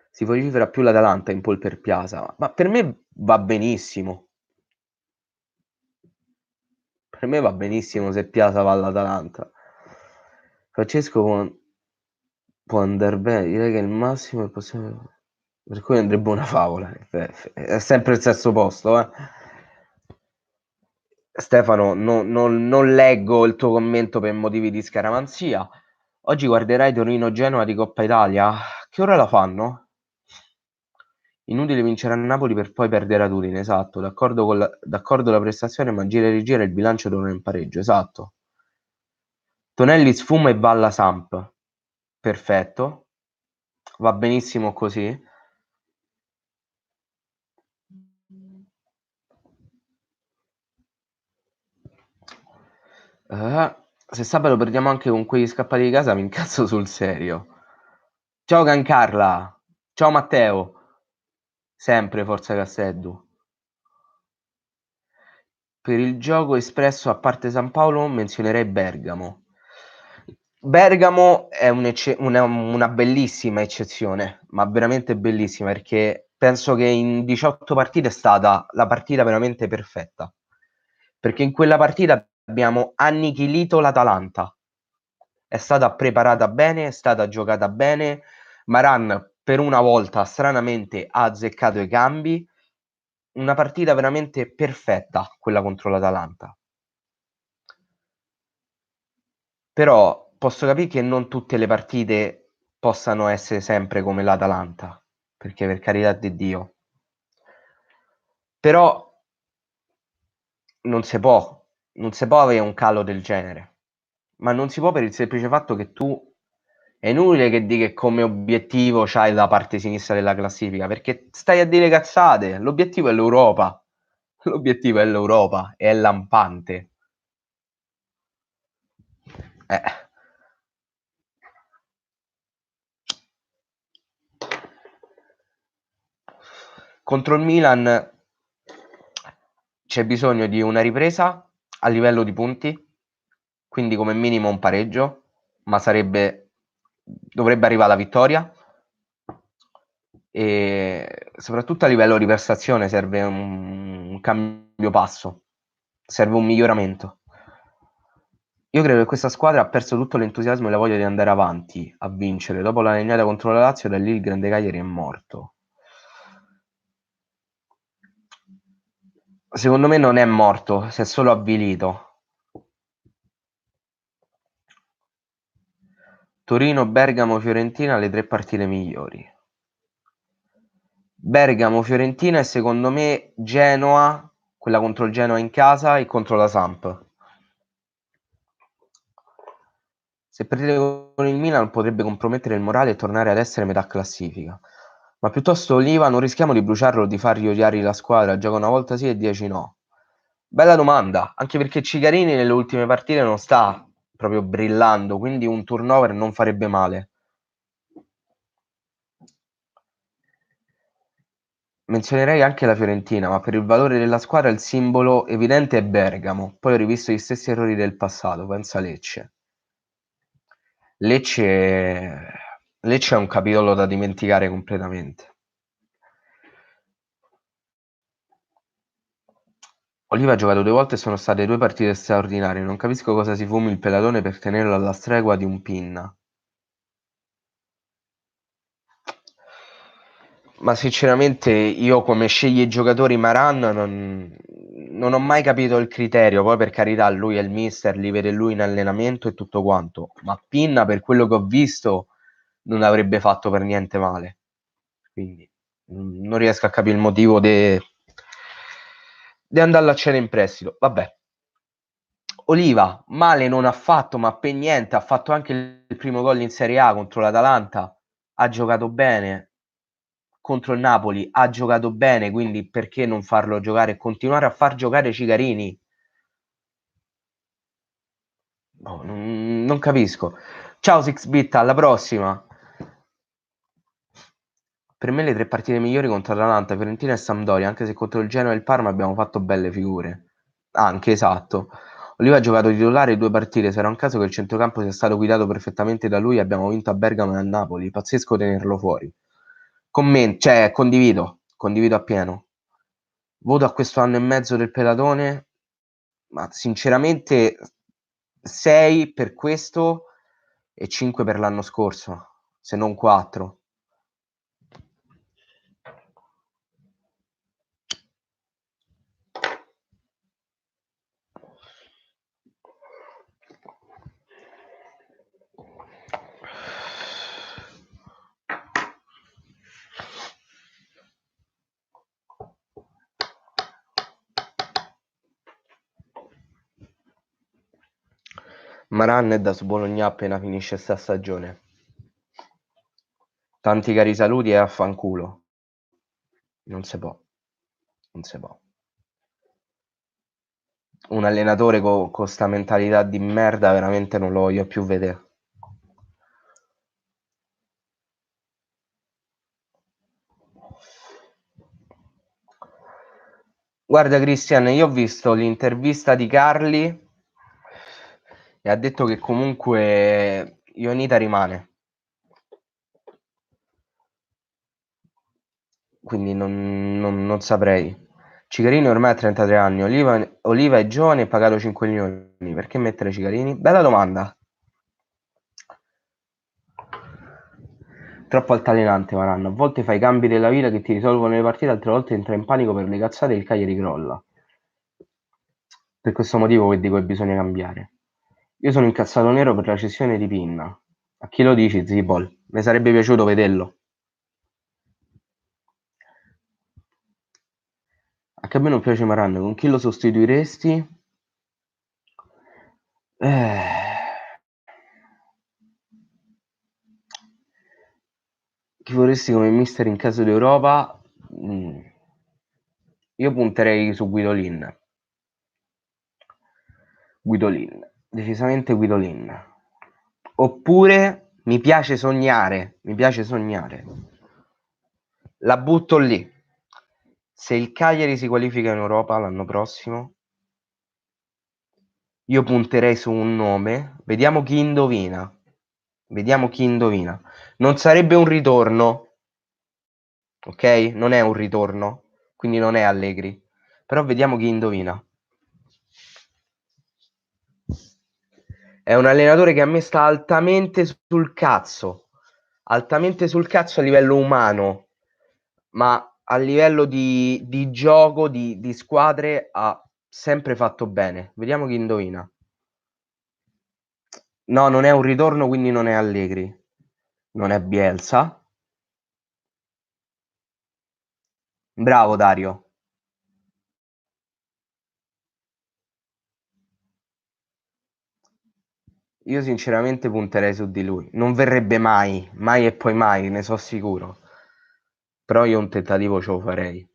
Si vocifera più l'Atalanta in pole per Piazza, ma per me va benissimo. Per me va benissimo se Piazza va all'Atalanta. Francesco può andare bene, direi che il massimo è possibile. Per cui andrebbe una favola. È sempre il sesto posto, eh. Stefano, non leggo il tuo commento per motivi di scaramanzia. Oggi guarderai Torino-Genoa di Coppa Italia? Che ora la fanno? Inutile vincere a Napoli per poi perdere a Udine, esatto. D'accordo la prestazione, ma gira e rigira il bilancio torna in pareggio, esatto. Tonelli sfuma e va alla Samp. Perfetto. Va benissimo così. Se sabato perdiamo anche con quegli scappati di casa, mi incazzo sul serio. Ciao Giancarla. Ciao Matteo. Sempre Forza Casseddu. Per il gioco espresso a parte San Paolo menzionerei Bergamo. Bergamo è una bellissima eccezione, ma veramente bellissima, perché penso che in 18 partite è stata la partita veramente perfetta. Perché in quella partita abbiamo annichilito l'Atalanta. È stata preparata bene, è stata giocata bene. Maran per una volta stranamente ha azzeccato i cambi. Una partita veramente perfetta quella contro l'Atalanta. Però posso capire che non tutte le partite possano essere sempre come l'Atalanta, perché per carità di Dio. Però non si può avere un calo del genere, ma non si può per il semplice fatto che tu è inutile che dica che come obiettivo c'hai la parte sinistra della classifica, perché stai a dire cazzate, l'obiettivo è l'Europa. L'obiettivo è l'Europa, è lampante. Eh. Contro il Milan c'è bisogno di una ripresa a livello di punti, quindi come minimo un pareggio, ma dovrebbe arrivare la vittoria. E soprattutto a livello di prestazione serve un cambio passo, serve un miglioramento. Io credo che questa squadra ha perso tutto l'entusiasmo e la voglia di andare avanti, a vincere. Dopo la legnata contro la Lazio, da lì il grande Cagliari è morto. Secondo me non è morto, si è solo avvilito. Torino, Bergamo, Fiorentina, le 3 partite migliori. Bergamo, Fiorentina e secondo me Genoa, quella contro il Genoa in casa e contro la Samp. Se perdete con il Milan potrebbe compromettere il morale e tornare ad essere metà classifica. Ma piuttosto Oliva non rischiamo di bruciarlo o di fargli odiare la squadra, gioca una volta sì e 10 no. Bella domanda, anche perché Cicarini nelle ultime partite non sta proprio brillando, quindi un turnover non farebbe male. Menzionerei anche la Fiorentina, ma per il valore della squadra il simbolo evidente è Bergamo. Poi ho rivisto gli stessi errori del passato, pensa Lecce. Lecce, Lecce è un capitolo da dimenticare completamente. Oliva ha giocato 2 volte e sono state 2 partite straordinarie. Non capisco cosa si fumi il pelatone per tenerlo alla stregua di un Pinna. Ma sinceramente io come sceglie i giocatori Maran non ho mai capito il criterio. Poi per carità lui è il mister, li vede lui in allenamento e tutto quanto. Ma Pinna per quello che ho visto non avrebbe fatto per niente male. Quindi non riesco a capire il motivo di andarlo a cedere in prestito. Vabbè. Oliva male non ha fatto, ma per niente, ha fatto anche il primo gol in Serie A contro l'Atalanta, ha giocato bene contro il Napoli, ha giocato bene, quindi perché non farlo giocare e continuare a far giocare Cicarini? No, non capisco. Ciao Sixbit, alla prossima. Per me le 3 partite migliori contro Atalanta, Fiorentina e Sampdoria, anche se contro il Genoa e il Parma abbiamo fatto belle figure. Anche, esatto. Oliva ha giocato titolare 2 partite, sarà un caso che il centrocampo sia stato guidato perfettamente da lui e abbiamo vinto a Bergamo e a Napoli, pazzesco tenerlo fuori. Condivido appieno. Voto a questo anno e mezzo del Pelatone, ma sinceramente 6 per questo e 5 per l'anno scorso, se non 4. Maran è da su Bologna appena finisce sta stagione. Tanti cari saluti e affanculo. Non si può. Non si può. Un allenatore con sta mentalità di merda veramente non lo voglio più vedere. Guarda Cristian, io ho visto l'intervista di Carli e ha detto che comunque Ionita rimane. Quindi non saprei. Cicarini ormai ha 33 anni, Oliva è giovane e pagato 5 milioni. Perché mettere Cicarini? Bella domanda. Troppo altalenante Maranno. A volte fai cambi della vita che ti risolvono le partite, altre volte entra in panico per le cazzate e il Cagliari crolla. Per questo motivo che dico che bisogna cambiare. Io sono incazzato nero per la cessione di Pinna. A chi lo dici, Zibol? Mi sarebbe piaciuto vederlo. Anche a me non piace Maranno. Con chi lo sostituiresti? Chi vorresti come mister in caso d'Europa? Io punterei su Guidolin. Decisamente Guidolin. Oppure mi piace sognare. La butto lì. Se il Cagliari si qualifica in Europa l'anno prossimo, io punterei su un nome. Vediamo chi indovina. Non sarebbe un ritorno, ok? Non è un ritorno, quindi non è Allegri. Però vediamo chi indovina. È un allenatore che a me sta altamente sul cazzo a livello umano, ma a livello di gioco, di squadre ha sempre fatto bene. Vediamo chi indovina. No, non è un ritorno, quindi non è Allegri. Non è Bielsa. Bravo Dario. Io sinceramente punterei su di lui. Non verrebbe mai, mai e poi mai, ne so sicuro. Però io un tentativo ce lo farei.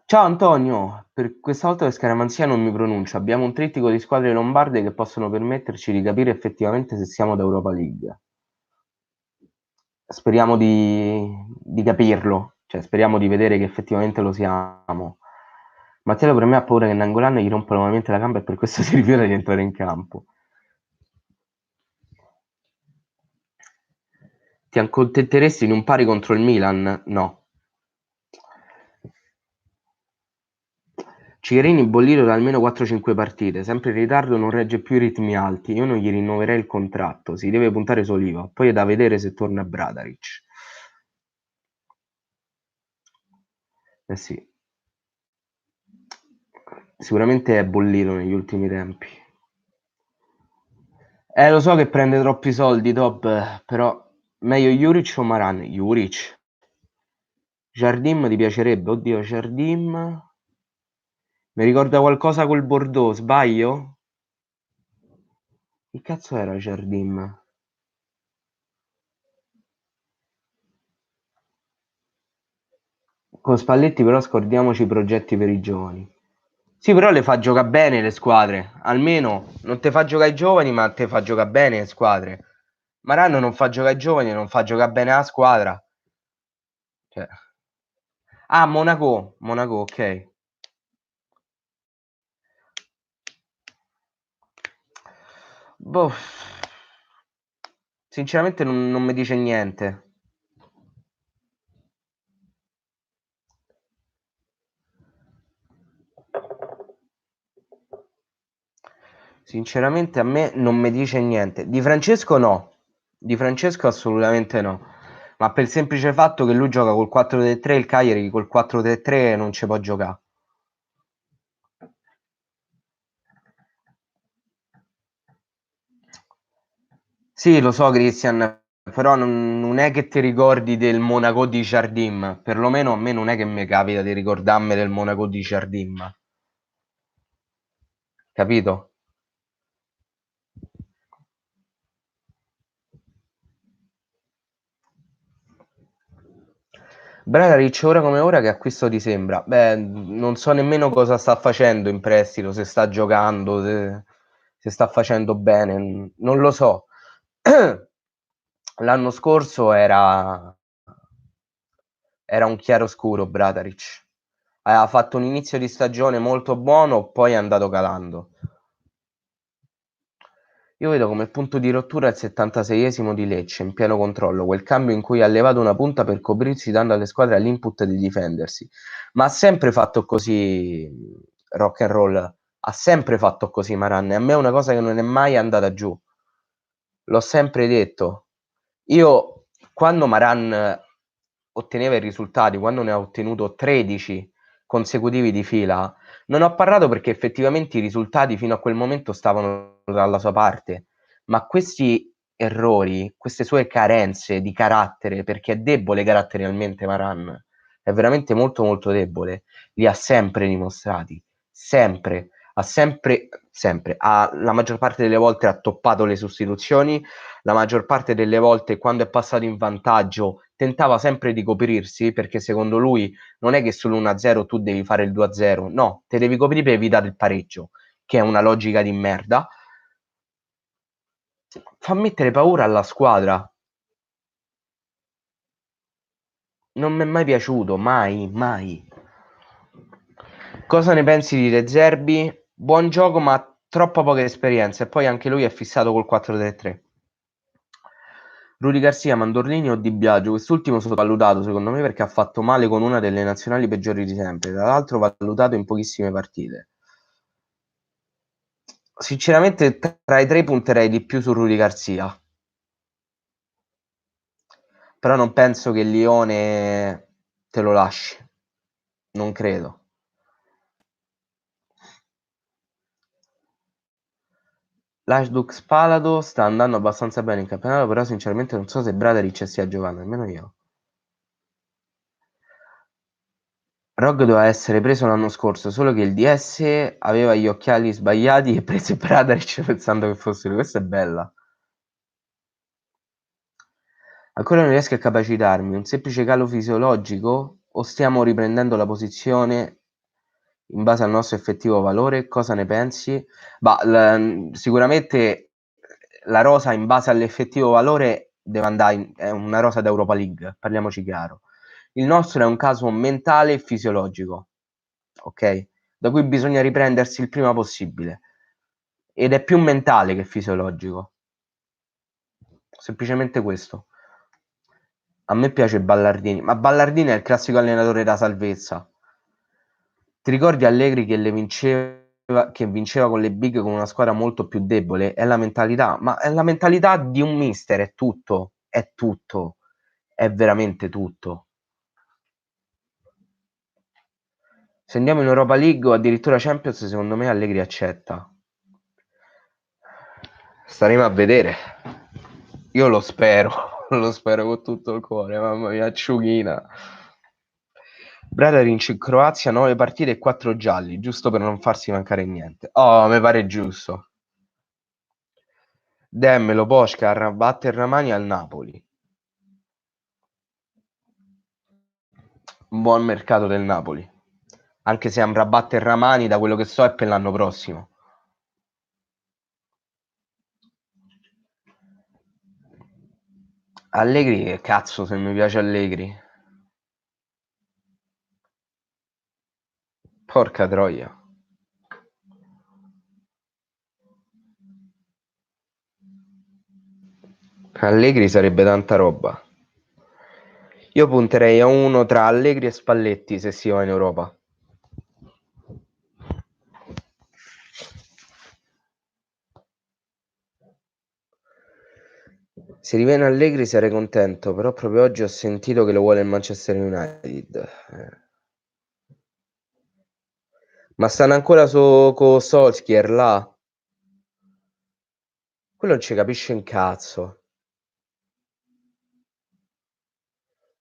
Ciao Antonio, per questa volta per scaramanzia non mi pronuncio. Abbiamo un trittico di squadre lombarde che possono permetterci di capire effettivamente se siamo da Europa League. Speriamo di capirlo, cioè speriamo di vedere che effettivamente lo siamo. Mattiello per me ha paura che Nangolan gli rompa nuovamente la gamba e per questo si rifiuta di entrare in campo. Ti accontenteresti in un pari contro il Milan? No. Cicherini bollito da almeno 4-5 partite, sempre in ritardo, non regge più i ritmi alti. Io non gli rinnoverei il contratto, si deve puntare su Oliva. Poi è da vedere se torna Bradaric. Eh sì, sicuramente è bollito negli ultimi tempi. Lo so che prende troppi soldi, Top, però meglio Juric o Maran? Juric. Jardim ti piacerebbe? Oddio, Jardim. Mi ricorda qualcosa col Bordeaux, sbaglio? Che cazzo era Jardim? Con Spalletti però scordiamoci i progetti per i giovani. Sì, però le fa giocare bene le squadre. Almeno non te fa giocare i giovani, ma te fa giocare bene le squadre. Maranno non fa giocare i giovani, non fa giocare bene la squadra. Cioè. Ah, Monaco, ok. Boh. Sinceramente non mi dice niente. Sinceramente a me non mi dice niente. Di Francesco no. Di Francesco assolutamente no. Ma per il semplice fatto che lui gioca col 4-3-3, il Cagliari col 4-3-3 non ci può giocare. Sì, lo so, Christian, però non è che ti ricordi del Monaco di Jardim, perlomeno a me non è che mi capita di ricordarmi del Monaco di Jardim, capito? Bradaric ora come ora che acquisto ti sembra? Beh, non so nemmeno cosa sta facendo in prestito, se sta giocando, se sta facendo bene, non lo so. L'anno scorso era un chiaroscuro Bradaric. Aveva fatto un inizio di stagione molto buono, poi è andato calando. Io vedo come punto di rottura il 76esimo di Lecce, in pieno controllo, quel cambio in cui ha levato una punta per coprirsi dando alle squadre l'input di difendersi. Ma ha sempre fatto così rock and roll, ha sempre fatto così Maran, e a me è una cosa che non è mai andata giù. L'ho sempre detto. Io quando Maran otteneva i risultati, quando ne ha ottenuto 13 consecutivi di fila, non ho parlato perché effettivamente i risultati fino a quel momento stavano dalla sua parte, ma questi errori, queste sue carenze di carattere, perché è debole caratterialmente Maran, è veramente molto molto debole, li ha sempre dimostrati, sempre, la maggior parte delle volte ha toppato le sostituzioni, la maggior parte delle volte quando è passato in vantaggio tentava sempre di coprirsi, perché secondo lui non è che sull'1-0 tu devi fare il 2-0, no, te devi coprire per evitare il pareggio, che è una logica di merda. Fa mettere paura alla squadra. Non mi è mai piaciuto, mai, mai. Cosa ne pensi di De Zerbi? Buon gioco, ma troppa poca esperienza. E poi anche lui è fissato col 4-3-3. Rudy Garcia, Mandorlini o Di Biagio? Quest'ultimo sottovalutato secondo me perché ha fatto male con una delle nazionali peggiori di sempre. Tra l'altro valutato in pochissime partite. Sinceramente tra i tre punterei di più su Rudy Garcia. Però non penso che il Lione te lo lasci. Non credo. L'Hajduk Spalato sta andando abbastanza bene in campionato, però sinceramente non so se Bradaric stia giocando, nemmeno io. Rog doveva essere preso l'anno scorso, solo che il DS aveva gli occhiali sbagliati e prese Bradaric pensando che fosse lui. Questa è bella. Ancora non riesco a capacitarmi, un semplice calo fisiologico o stiamo riprendendo la posizione in base al nostro effettivo valore? Cosa ne pensi? Sicuramente la rosa in base all'effettivo valore deve andare è una rosa d'Europa League, parliamoci chiaro. Il nostro è un caso mentale e fisiologico, ok? Da cui bisogna riprendersi il prima possibile. Ed è più mentale che fisiologico. Semplicemente questo. A me piace Ballardini, ma Ballardini è il classico allenatore da salvezza. Ti ricordi Allegri che vinceva con le big con una squadra molto più debole? È la mentalità, ma è la mentalità di un mister, è tutto, è veramente tutto. Se andiamo in Europa League o addirittura Champions, secondo me Allegri accetta. Staremo a vedere. Io lo spero, lo spero con tutto il cuore, mamma mia, acciughina. Bradaric in Croazia 9 partite e 4 gialli, giusto per non farsi mancare niente. Oh, mi pare giusto. Demmelo, Poškar, batte Ramani al Napoli. Un buon mercato del Napoli. Anche se Amrabat e Ramani, da quello che so, è per l'anno prossimo. Allegri, che cazzo se mi piace Allegri. Porca troia. Allegri sarebbe tanta roba. Io punterei a uno tra Allegri e Spalletti se si va in Europa. Se riviene Allegri sarei contento, però proprio oggi ho sentito che lo vuole il Manchester United. Ma stanno ancora con Solskjaer là? Quello non ci capisce un cazzo.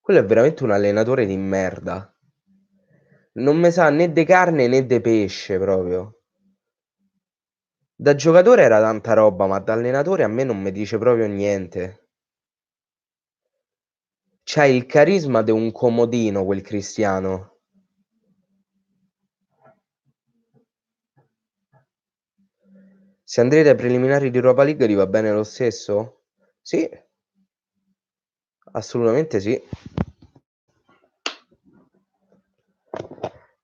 Quello è veramente un allenatore di merda. Non me sa né de carne né de pesce proprio. Da giocatore era tanta roba, ma da allenatore a me non mi dice proprio niente. C'ha il carisma de un comodino quel Cristiano. Se andrete ai preliminari di Europa League ti va bene lo stesso? Sì, assolutamente sì.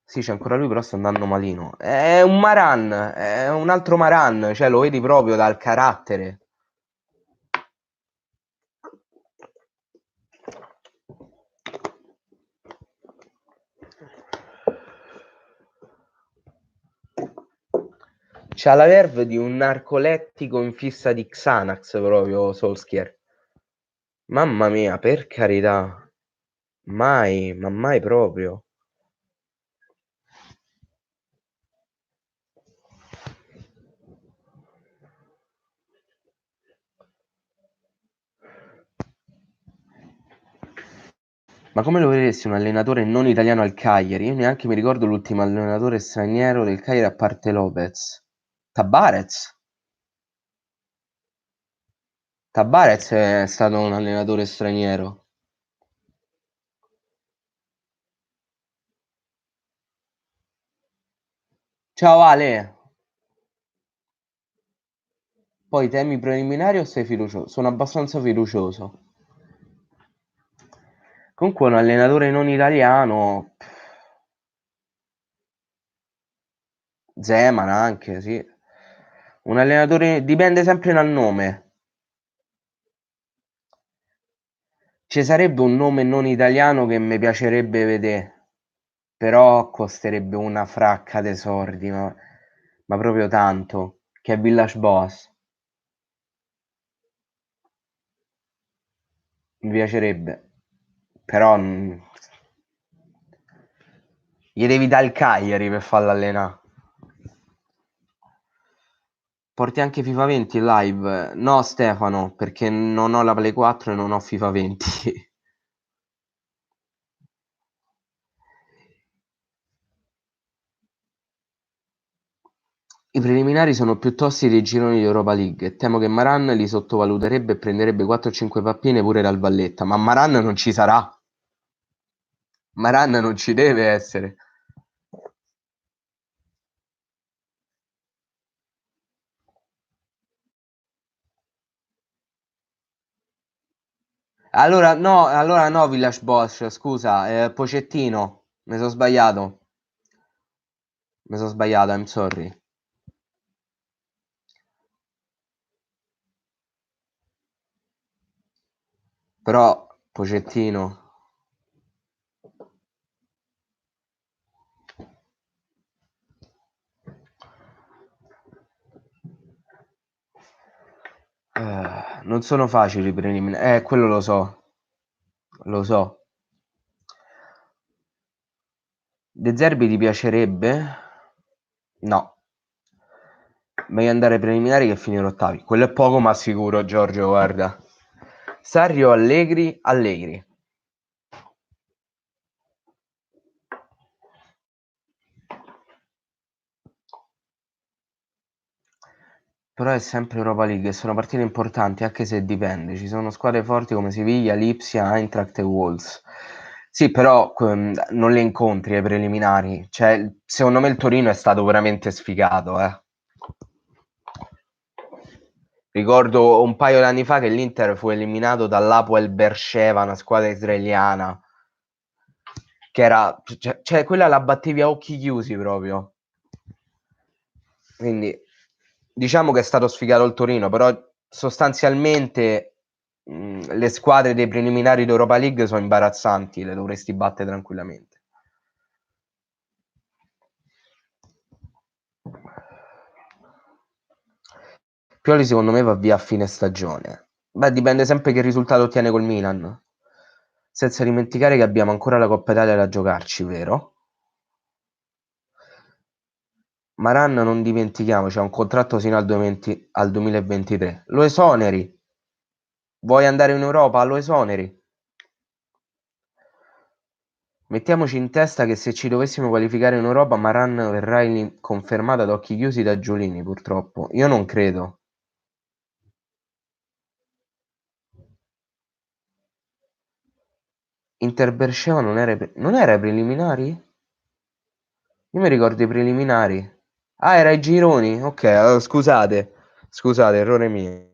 Sì, c'è ancora lui, però sta andando malino. È un Maran, è un altro Maran, cioè lo vedi proprio dal carattere. C'ha la verve di un narcolettico in fissa di Xanax proprio Solskjaer. Mamma mia, per carità. Mai, ma mai proprio. Ma come lo vedresti un allenatore non italiano al Cagliari? Io neanche mi ricordo l'ultimo allenatore straniero del Cagliari a parte Lopez. Tabarez? Tabarez è stato un allenatore straniero. Ciao Ale, poi temi preliminari o sei fiducioso? Sono abbastanza fiducioso. Comunque un allenatore non italiano, Zeman anche, sì. Un allenatore dipende sempre dal nome. Ci sarebbe un nome non italiano che mi piacerebbe vedere, però costerebbe una fracca de soldi, ma proprio tanto, che è Villas Boas. Mi piacerebbe, però gli devi dare il Cagliari per farlo allenare. Porti anche FIFA 20 in live? No, Stefano, perché non ho la Play 4 e non ho FIFA 20. I preliminari sono più tosti dei gironi di Europa League e temo che Maran li sottovaluterebbe e prenderebbe 4-5 pappine pure dal Valletta, ma Maran non ci sarà. Maran non ci deve essere. Allora no, Village Bosch, scusa, Pocettino, mi sono sbagliato, I'm sorry. Però Pocettino, non sono facili i preliminari, quello lo so. De Zerbi ti piacerebbe? No. Meglio andare ai preliminari che finire ottavi. Quello è poco ma sicuro, Giorgio, guarda. Sarri o Allegri? Allegri. Però è sempre Europa League e sono partite importanti, anche se dipende. Ci sono squadre forti come Siviglia, Lipsia, Eintracht e Wolves. Sì, però non le incontri ai preliminari. Cioè, secondo me il Torino è stato veramente sfigato, eh. Ricordo un paio d'anni fa che l'Inter fu eliminato dall'Hapoel Beersheva, una squadra israeliana, che era, cioè quella la battevi a occhi chiusi proprio. Quindi diciamo che è stato sfigato il Torino, però sostanzialmente le squadre dei preliminari d'Europa League sono imbarazzanti, le dovresti battere tranquillamente. Pioli secondo me va via a fine stagione. Beh, dipende sempre che risultato ottiene col Milan. Senza dimenticare che abbiamo ancora la Coppa Italia da giocarci, vero? Maran non dimentichiamoci, ha un contratto fino al 2023. Lo esoneri. Vuoi andare in Europa? Lo esoneri. Mettiamoci in testa che se ci dovessimo qualificare in Europa, Maran verrà confermato ad occhi chiusi da Giulini, purtroppo. Io non credo. Inter-Berceo non era ai preliminari? Io mi ricordo i preliminari. Ah, era ai gironi? Ok, allora, scusate. Scusate, errore mio.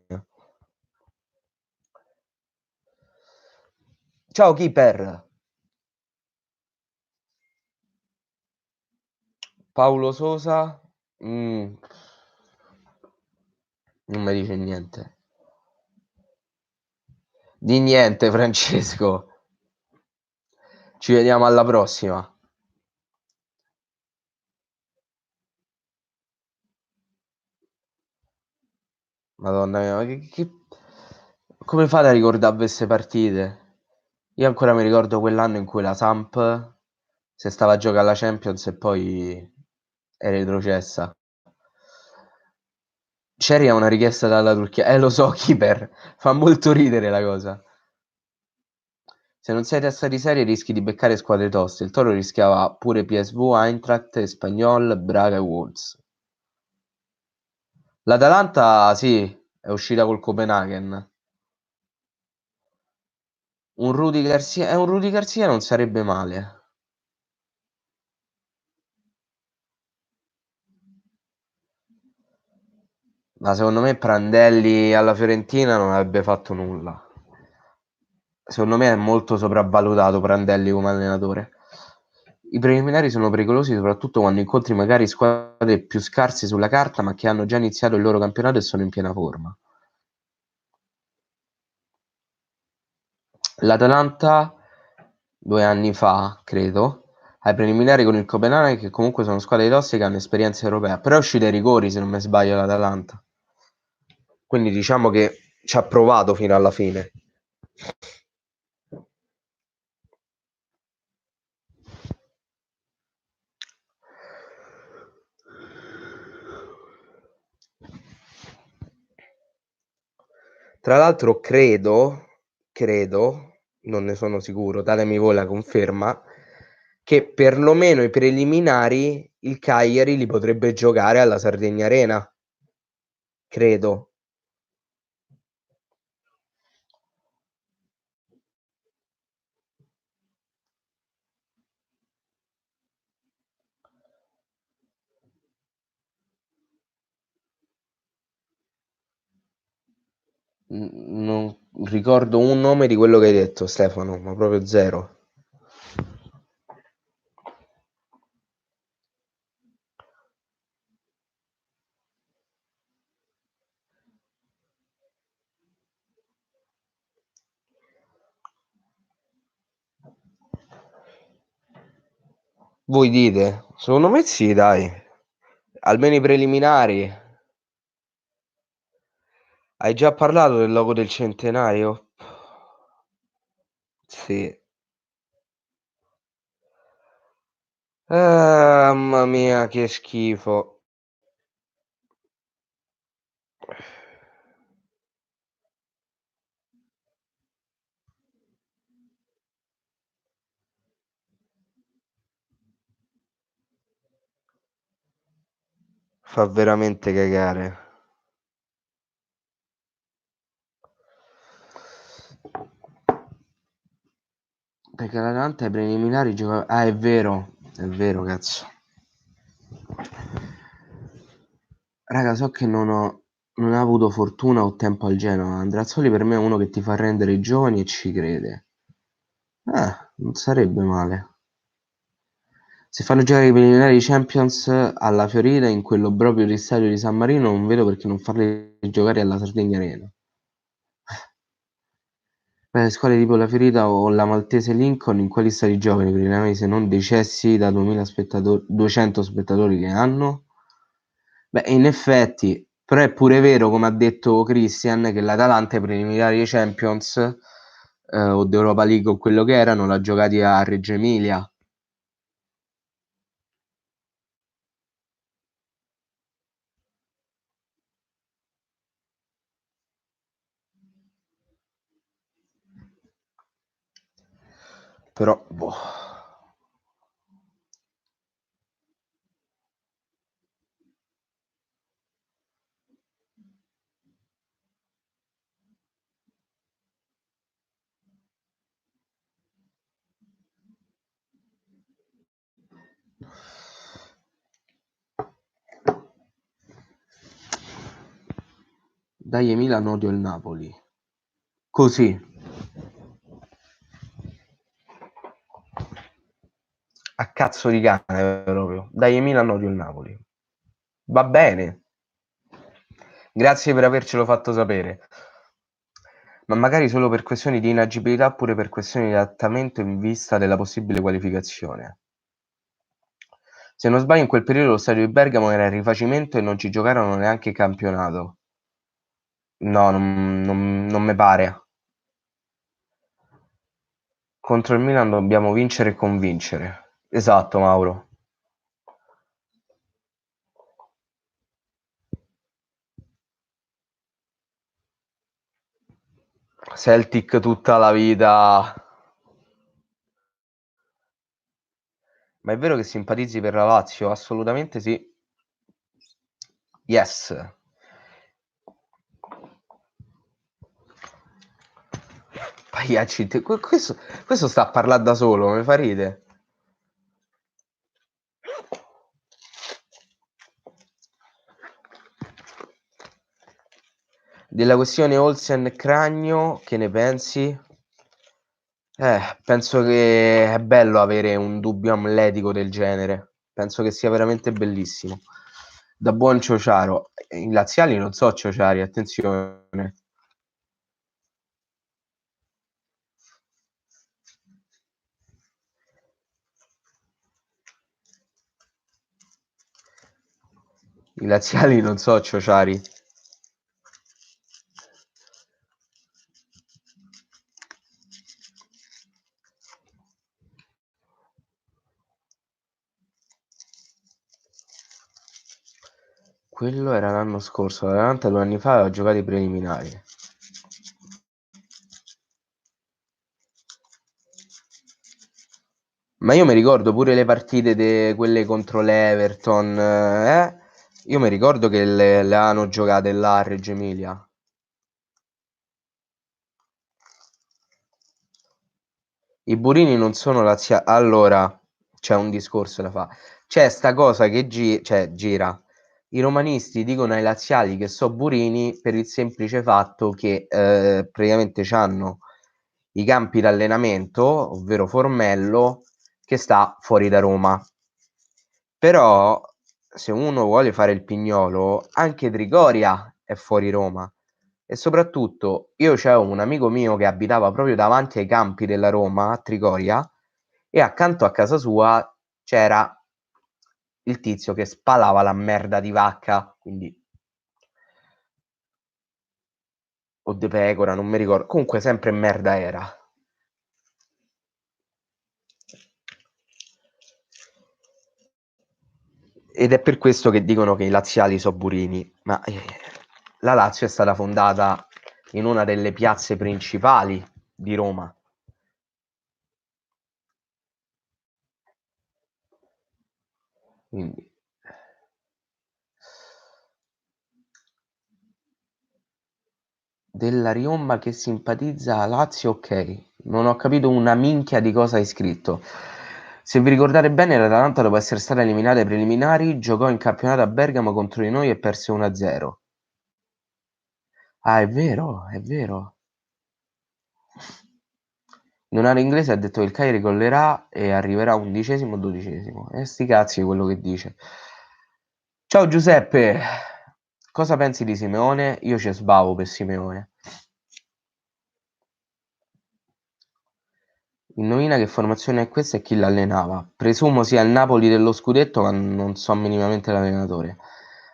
Ciao, Keeper. Paulo Sosa? Mm, non mi dice niente. Di niente, Francesco. Ci vediamo alla prossima. Madonna mia, ma come fate a ricordare queste partite? Io ancora mi ricordo quell'anno in cui la Samp si stava a giocare alla Champions e poi è retrocessa. C'era una richiesta dalla Turchia. Lo so, Kiper. Fa molto ridere la cosa. Se non sei testa di serie rischi di beccare squadre toste. Il Toro rischiava pure PSV, Eintracht, Espanyol, Braga e Wolves. L'Atalanta, sì, è uscita col Copenaghen. Un Rudy Garcia non sarebbe male. Ma secondo me Prandelli alla Fiorentina non avrebbe fatto nulla. Secondo me è molto sopravvalutato Prandelli come allenatore. I preliminari sono pericolosi soprattutto quando incontri magari squadre più scarse sulla carta ma che hanno già iniziato il loro campionato e sono in piena forma. L'Atalanta 2 anni fa, credo, ai preliminari con il Copenaghen, che comunque sono squadre toste che hanno esperienza europea, però è uscita ai rigori se non mi sbaglio l'Atalanta. Quindi diciamo che ci ha provato fino alla fine. Tra l'altro credo, non ne sono sicuro, datemi voi la conferma, che perlomeno i preliminari il Cagliari li potrebbe giocare alla Sardegna Arena, credo. Non ricordo un nome di quello che hai detto, Stefano, ma proprio zero. Voi dite? Secondo me sì, dai. Almeno i preliminari. Hai già parlato del logo del centenario? Sì. Mamma mia, che schifo. Fa veramente cagare. Perché l'Atalanta ai preliminari gioca. Ah, è vero, cazzo. Raga, so che non ho avuto fortuna o tempo al Genoa. Andreazzoli per me è uno che ti fa rendere i giovani e ci crede. Non sarebbe male. Se fanno giocare i preliminari di Champions alla Fiorita in quello proprio di stadio di San Marino, non vedo perché non farli giocare alla Sardegna Arena. Le squadre tipo la Fiorita o la Maltese Lincoln in quali stadi giocano i preliminari se non decessi da 2000 200 spettatori che hanno? Beh, in effetti, però è pure vero, come ha detto Christian, che l'Atalanta ai preliminari di Champions o d'Europa League o quello che erano, l'ha giocati a Reggio Emilia. Però, boh. Dai Milan, odio il Napoli. Così. A cazzo di cane proprio. Dai Milan, odio il Napoli. Va bene. Grazie per avercelo fatto sapere. Ma magari solo per questioni di inagibilità oppure per questioni di adattamento in vista della possibile qualificazione. Se non sbaglio in quel periodo lo stadio di Bergamo era in rifacimento e non ci giocarono neanche il campionato. No, non me pare. Contro il Milan dobbiamo vincere e convincere. Esatto, Mauro. Celtic tutta la vita. Ma è vero che simpatizzi per la Lazio? Assolutamente sì. Yes. Pagliacci, questo sta a parlare da solo, mi fa ridere. Della questione Olsen-Cragno, che ne pensi? Penso che è bello avere un dubbio amletico del genere. Penso che sia veramente bellissimo. Da buon ciociaro. I laziali non so ciociari, attenzione. I laziali non so ciociari. Quello era l'anno scorso, l'Atalanta 2 anni fa aveva giocato i preliminari. Ma io mi ricordo pure le partite quelle contro l'Everton, io mi ricordo che le hanno giocate là a Reggio Emilia. I burini non sono laziali. Allora, c'è un discorso da fare. C'è sta cosa che gira. I romanisti dicono ai laziali che so burini per il semplice fatto che praticamente hanno i campi d'allenamento, ovvero Formello, che sta fuori da Roma. Però, se uno vuole fare il pignolo, anche Trigoria è fuori Roma. E soprattutto, io c'avevo un amico mio che abitava proprio davanti ai campi della Roma, a Trigoria, e accanto a casa sua c'era il tizio che spalava la merda di vacca, quindi o de pecora, non mi ricordo. Comunque sempre merda era. Ed è per questo che dicono che i laziali sono burini, ma la Lazio è stata fondata in una delle piazze principali di Roma. Quindi della Riomba che simpatizza a Lazio, ok. Non ho capito una minchia di cosa hai scritto. Se vi ricordate bene, l'Atalanta, dopo essere stata eliminata ai preliminari, giocò in campionato a Bergamo contro di noi e perse 1-0. Ah, è vero, è vero. In un'area inglese ha detto che il Cagliari collerà e arriverà 11° o 12°. E sti cazzi è quello che dice. Ciao Giuseppe, cosa pensi di Simeone? Io ci sbavo per Simeone. Indovina che formazione è questa e chi l'allenava. Presumo sia il Napoli dello scudetto, ma non so minimamente l'allenatore.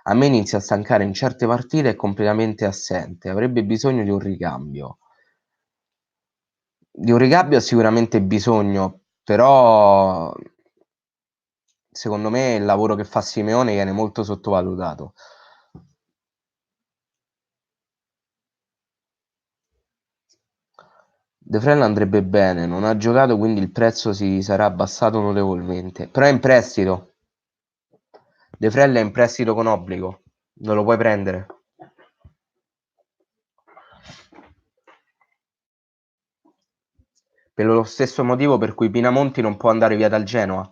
A me inizia a stancare in certe partite, è completamente assente. Avrebbe bisogno di un ricambio. Di un ricambio ha sicuramente bisogno, però secondo me il lavoro che fa Simeone viene molto sottovalutato. De Frel andrebbe bene, non ha giocato quindi il prezzo si sarà abbassato notevolmente, però è in prestito. De Frel è in prestito con obbligo, non lo puoi prendere. Per lo stesso motivo per cui Pinamonti non può andare via dal Genoa.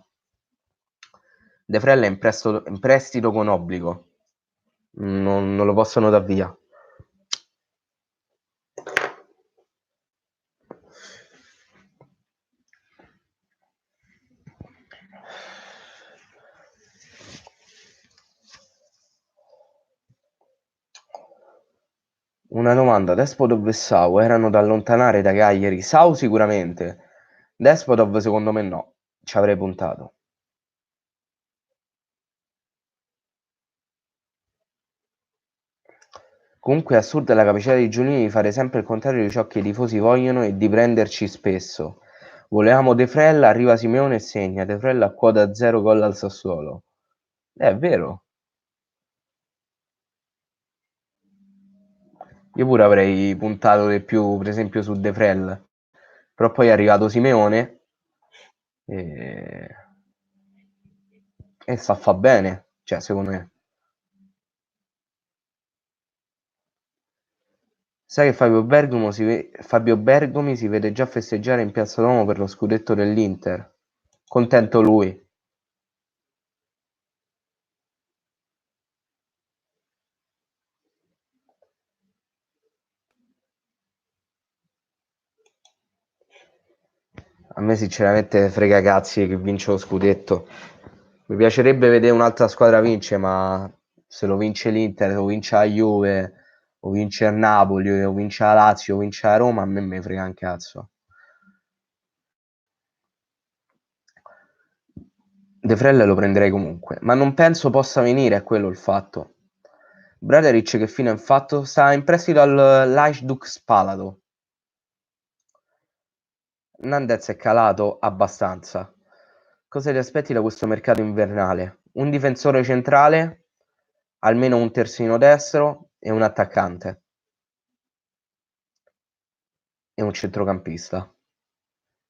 De Frel è in prestito con obbligo, non lo possono dar via. Una domanda, Despotov e Sau erano da allontanare da Cagliari? Sau sicuramente, Despotov secondo me no, ci avrei puntato. Comunque è assurda la capacità di Giulini di fare sempre il contrario di ciò che i tifosi vogliono e di prenderci spesso. Volevamo De Frella, arriva Simeone e segna. De Frella a quota 0 gol al Sassuolo. È vero. Io pure avrei puntato di più, per esempio, su De Frella. Però poi è arrivato Simeone e, e fa bene, cioè secondo me. Sai che Fabio Bergomi si vede già festeggiare in Piazza Duomo per lo scudetto dell'Inter. Contento lui. A me sinceramente frega cazzi che vince lo scudetto. Mi piacerebbe vedere un'altra squadra vince, ma se lo vince l'Inter, o vince la Juve, o vince il Napoli, o vince la Lazio, o vince la Roma, a me frega un cazzo. De Frelle lo prenderei comunque, ma non penso possa venire, è quello il fatto. Braderic che fine ha fatto? Sta in prestito al l'Hajduk Spalato. Nandez è calato abbastanza. Cosa ti aspetti da questo mercato invernale? Un difensore centrale, almeno un terzino destro e un attaccante e un centrocampista.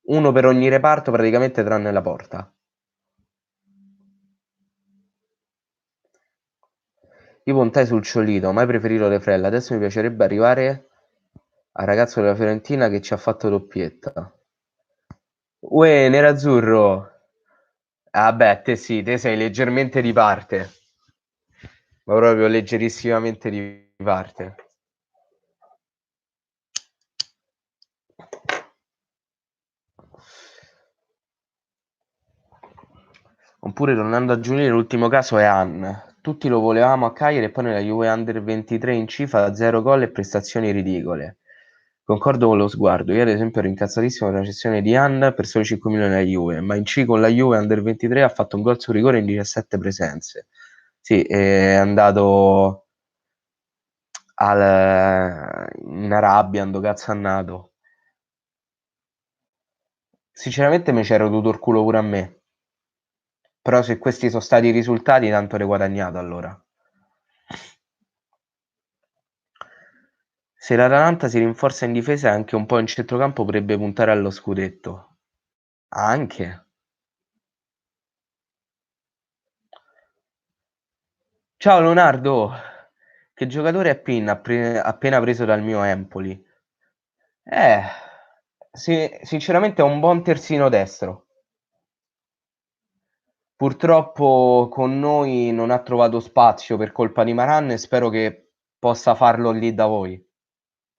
Uno per ogni reparto praticamente tranne la porta. Io puntai sul Ciolito, mai preferito De Frella. Adesso mi piacerebbe arrivare al ragazzo della Fiorentina che ci ha fatto doppietta. Uè, nerazzurro! Ah beh, te sì, te sei leggermente di parte, ma proprio leggerissimamente di parte. Oppure tornando a Giulini, l'ultimo caso è Han. Tutti lo volevamo a Cagliari e poi nella Juve Under 23 in C fa 0 gol e prestazioni ridicole. Concordo con lo sguardo. Io ad esempio ero incazzatissimo per la cessione di Han per solo 5 milioni alla Juve, ma in C con la Juve Under 23 ha fatto un gol su rigore in 17 presenze. Sì, è andato in Arabia, ando cazzannato. Sinceramente mi c'ero dovuto il culo pure a me. Però se questi sono stati i risultati, tanto l'hai guadagnato allora. Se l'Atalanta si rinforza in difesa e anche un po' in centrocampo potrebbe puntare allo scudetto. Anche. Ciao Leonardo, che giocatore è Pin appena preso dal mio Empoli? Eh, sinceramente è un buon terzino destro. Purtroppo con noi non ha trovato spazio per colpa di Maran e spero che possa farlo lì da voi.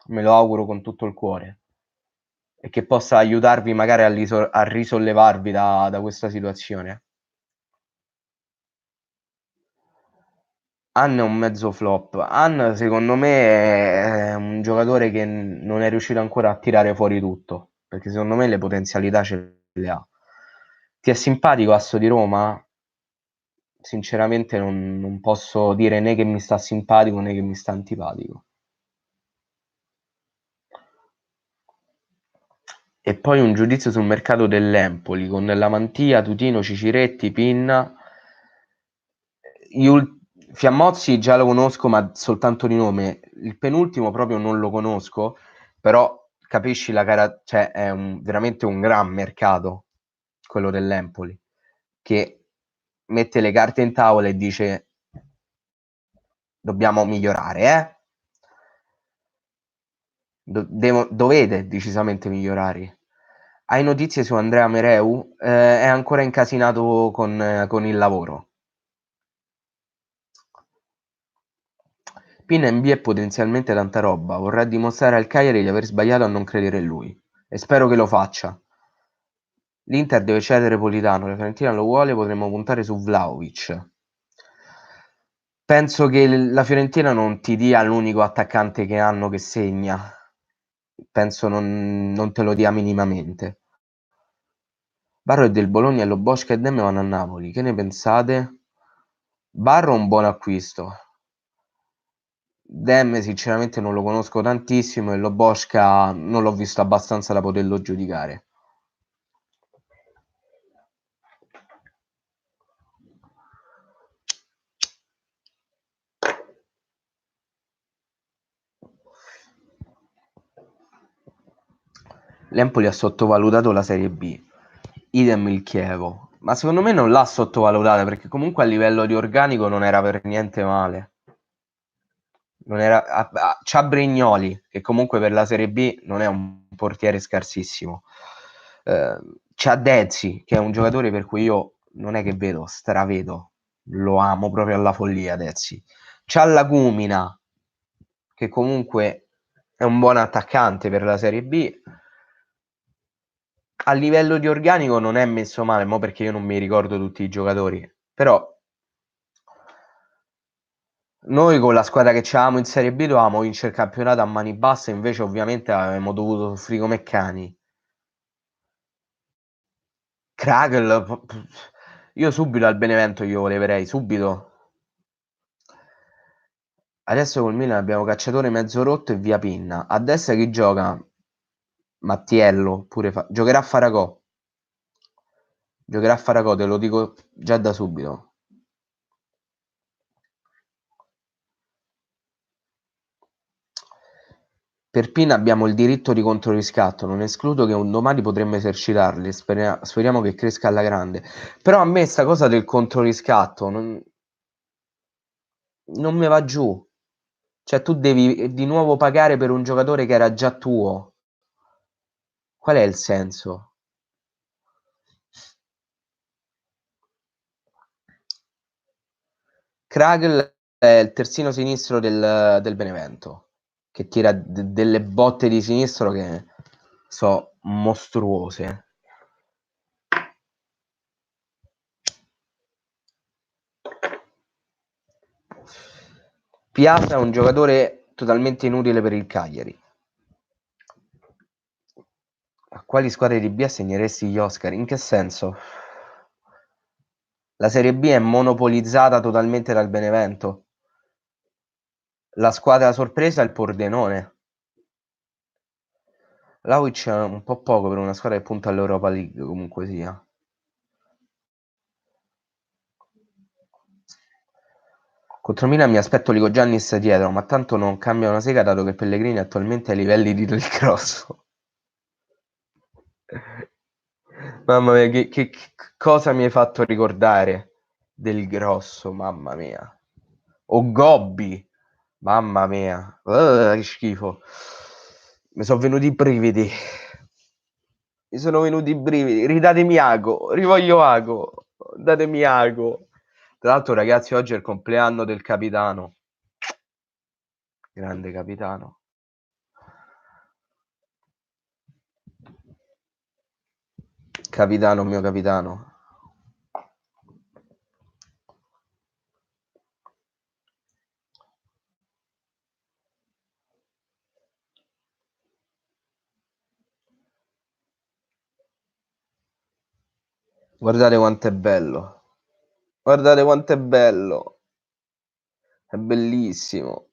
Me lo auguro con tutto il cuore. E che possa aiutarvi magari a risollevarvi da questa situazione. Han è un mezzo flop. Han secondo me è un giocatore che non è riuscito ancora a tirare fuori tutto, perché secondo me le potenzialità ce le ha. Ti è simpatico Asso di Roma? Sinceramente non posso dire né che mi sta simpatico né che mi sta antipatico. E poi un giudizio sul mercato dell'Empoli con Lamantia, Tutino, Ciciretti, Pinna. Fiammozzi già lo conosco, ma soltanto di nome. Il penultimo proprio non lo conosco, però capisci la cara, cioè è veramente un gran mercato quello dell'Empoli, che mette le carte in tavola e dice dobbiamo migliorare, eh? Dovete decisamente migliorare. Hai notizie su Andrea Mereu? È ancora incasinato con il lavoro. Pin NBA è potenzialmente tanta roba, vorrà dimostrare al Cagliari di aver sbagliato a non credere in lui. E spero che lo faccia. L'Inter deve cedere Politano, la Fiorentina lo vuole, potremmo puntare su Vlahovic. Penso che la Fiorentina non ti dia l'unico attaccante che hanno che segna. Penso non te lo dia minimamente. Barro è del Bologna e lo Bosca e Demme vanno a Napoli. Che ne pensate? Barro è un buon acquisto. Demme sinceramente non lo conosco tantissimo e lo Bosca non l'ho visto abbastanza da poterlo giudicare. L'Empoli ha sottovalutato la Serie B, idem il Chievo, ma secondo me non l'ha sottovalutata perché comunque a livello di organico non era per niente male. Non era, c'ha Brignoli, che comunque per la Serie B non è un portiere scarsissimo. C'ha Dezzi, che è un giocatore per cui io non è che vedo, stravedo, lo amo proprio alla follia Dezzi. C'ha Lagumina, che comunque è un buon attaccante per la Serie B. A livello di organico non è messo male, mo perché io non mi ricordo tutti i giocatori, però noi con la squadra che c'avevamo in Serie B dovevamo vincere il campionato a mani basse, invece ovviamente avremmo dovuto soffrire come cani. Kragel, io subito al Benevento io voleverei, subito. Adesso col Milan abbiamo Cacciatore mezzo rotto e via Pinna. A destra chi gioca? Mattiello, giocherà Faragò. Giocherà Faragò, te lo dico già da subito. Per Pina abbiamo il diritto di controriscatto, non escludo che un domani potremmo esercitarli, speriamo che cresca alla grande. Però a me sta cosa del controriscatto non mi va giù. Cioè tu devi di nuovo pagare per un giocatore che era già tuo. Qual è il senso? Kragl è il terzino sinistro del Benevento, che tira delle botte di sinistro che so mostruose. Piazza è un giocatore totalmente inutile per il Cagliari. A quali squadre di B assegneresti gli Oscar? In che senso? La Serie B è monopolizzata totalmente dal Benevento. La squadra sorpresa è il Pordenone. Vlahovic è un po' poco per una squadra che punta all'Europa League, comunque sia. Contro Milan mi aspetto Ligo Giannis dietro, ma tanto non cambia una sega dato che Pellegrini è attualmente ai livelli di Del Grosso. Mamma mia, che cosa mi hai fatto ricordare Del Grosso, mamma mia. O Gobbi, mamma mia. Che schifo. Mi sono venuti i brividi. Mi sono venuti i brividi. Ridatemi Ago, rivoglio Ago. Datemi Ago. Tra l'altro, ragazzi, oggi è il compleanno del capitano. Grande capitano. Capitano, mio capitano. Guardate quanto è bello. Guardate quanto è bello. È bellissimo.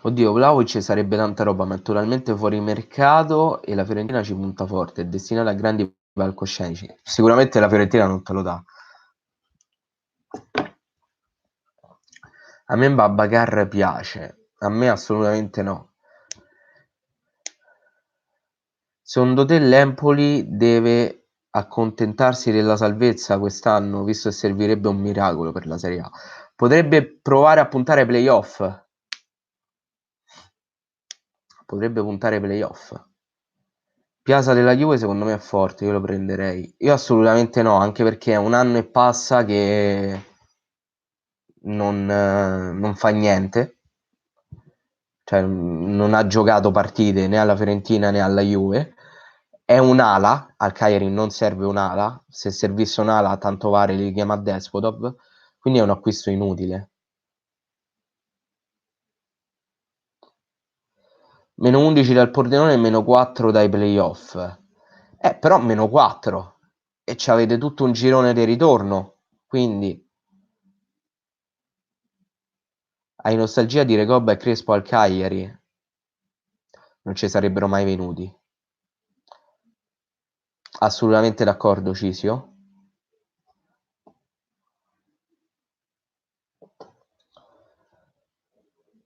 Oddio, Vlahovic sarebbe tanta roba, ma è totalmente fuori mercato e la Fiorentina ci punta forte, è destinata a grandi palcoscenici. Sicuramente la Fiorentina non te lo dà. A me Babacar piace, a me assolutamente no. Secondo te l'Empoli deve accontentarsi della salvezza quest'anno, visto che servirebbe un miracolo per la Serie A? Potrebbe provare a puntare ai playoff. Potrebbe puntare ai playoff. Piazza della Juve secondo me è forte, io lo prenderei. Io assolutamente no, anche perché è un anno e passa che non fa niente, cioè non ha giocato partite né alla Fiorentina né alla Juve. È un'ala, al Cagliari non serve un'ala, se servisse un'ala tanto vale li chiama Despotov, quindi è un acquisto inutile. Meno 11 dal Pordenone e meno 4 dai playoff. Però meno 4 e c'avete tutto un girone di ritorno, quindi hai nostalgia di Recoba e Crespo al Cagliari? Non ci sarebbero mai venuti. Assolutamente d'accordo, Cisio.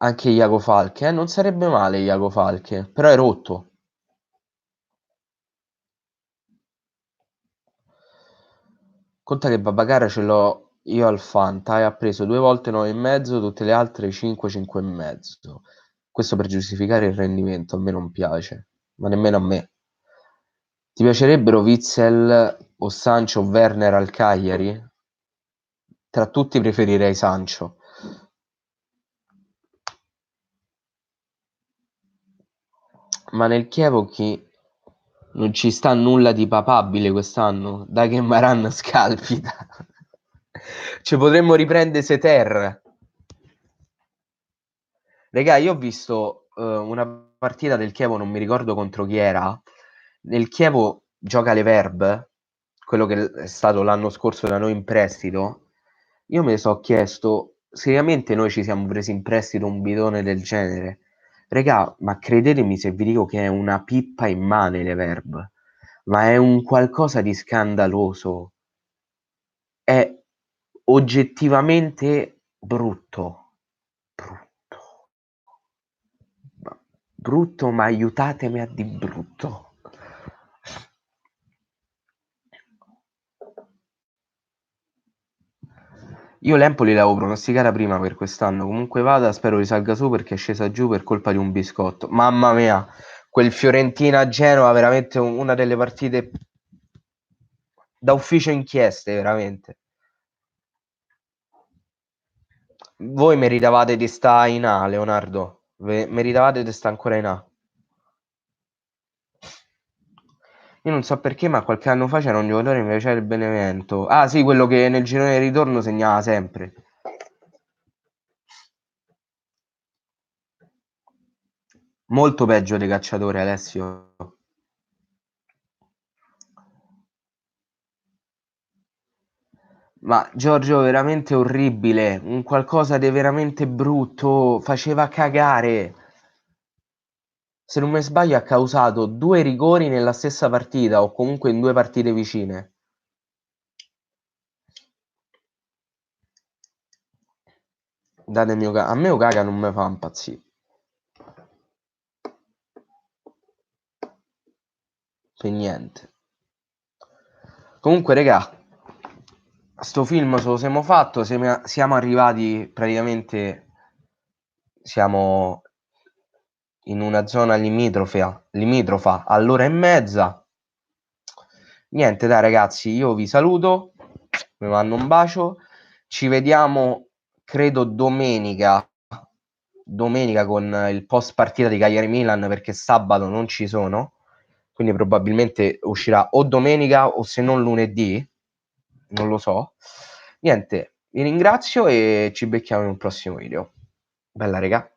Anche Iago Falche, non sarebbe male Iago Falche, però è rotto. Conta che Babacar ce l'ho io al Fanta e ha preso 2 volte 9,5, tutte le altre 5, 5,5. Questo per giustificare il rendimento, a me non piace, ma nemmeno a me. Ti piacerebbero Witsel o Sancho o Werner al Cagliari? Tra tutti preferirei Sancho. Ma nel Chievo chi non ci sta nulla di papabile quest'anno? Dai che Maran scalpita. Ci potremmo riprendere Seter. Regà, io ho visto una partita del Chievo, non mi ricordo contro chi era. Nel Chievo gioca Leverb, quello che è stato l'anno scorso da noi in prestito. Io me ne so chiesto, seriamente noi ci siamo presi in prestito un bidone del genere? Regà, ma credetemi se vi dico che è una pippa immane Leverb, ma è un qualcosa di scandaloso. È oggettivamente brutto. Brutto. Brutto, ma aiutatemi a di brutto. Io l'Empoli l'avevo pronosticata prima per quest'anno. Comunque vada, spero risalga su perché è scesa giù per colpa di un biscotto. Mamma mia, quel Fiorentina-Genova, veramente una delle partite da ufficio inchieste, veramente. Voi meritavate di stare in A, Leonardo. Meritavate di stare ancora in A. Io non so perché, ma qualche anno fa c'era un giocatore che mi piaceva il Benevento. Ah, sì, quello che nel girone di ritorno segnava sempre. Molto peggio dei cacciatori, Alessio. Ma Giorgio, veramente orribile. Un qualcosa di veramente brutto. Faceva cagare. Se non mi sbaglio, ha causato 2 rigori nella stessa partita, o comunque in 2 partite vicine. Datemi a me Okaka non mi fa impazzire. Per niente. Comunque, regà, sto film se lo siamo fatto, siamo arrivati praticamente, siamo in una zona limitrofa all'ora e mezza. Niente, dai ragazzi, io vi saluto, vi mando un bacio, ci vediamo credo domenica con il post partita di Cagliari Milan perché sabato non ci sono, quindi probabilmente uscirà o domenica o se non lunedì, non lo so. Niente, vi ringrazio e ci becchiamo in un prossimo video. Bella regà.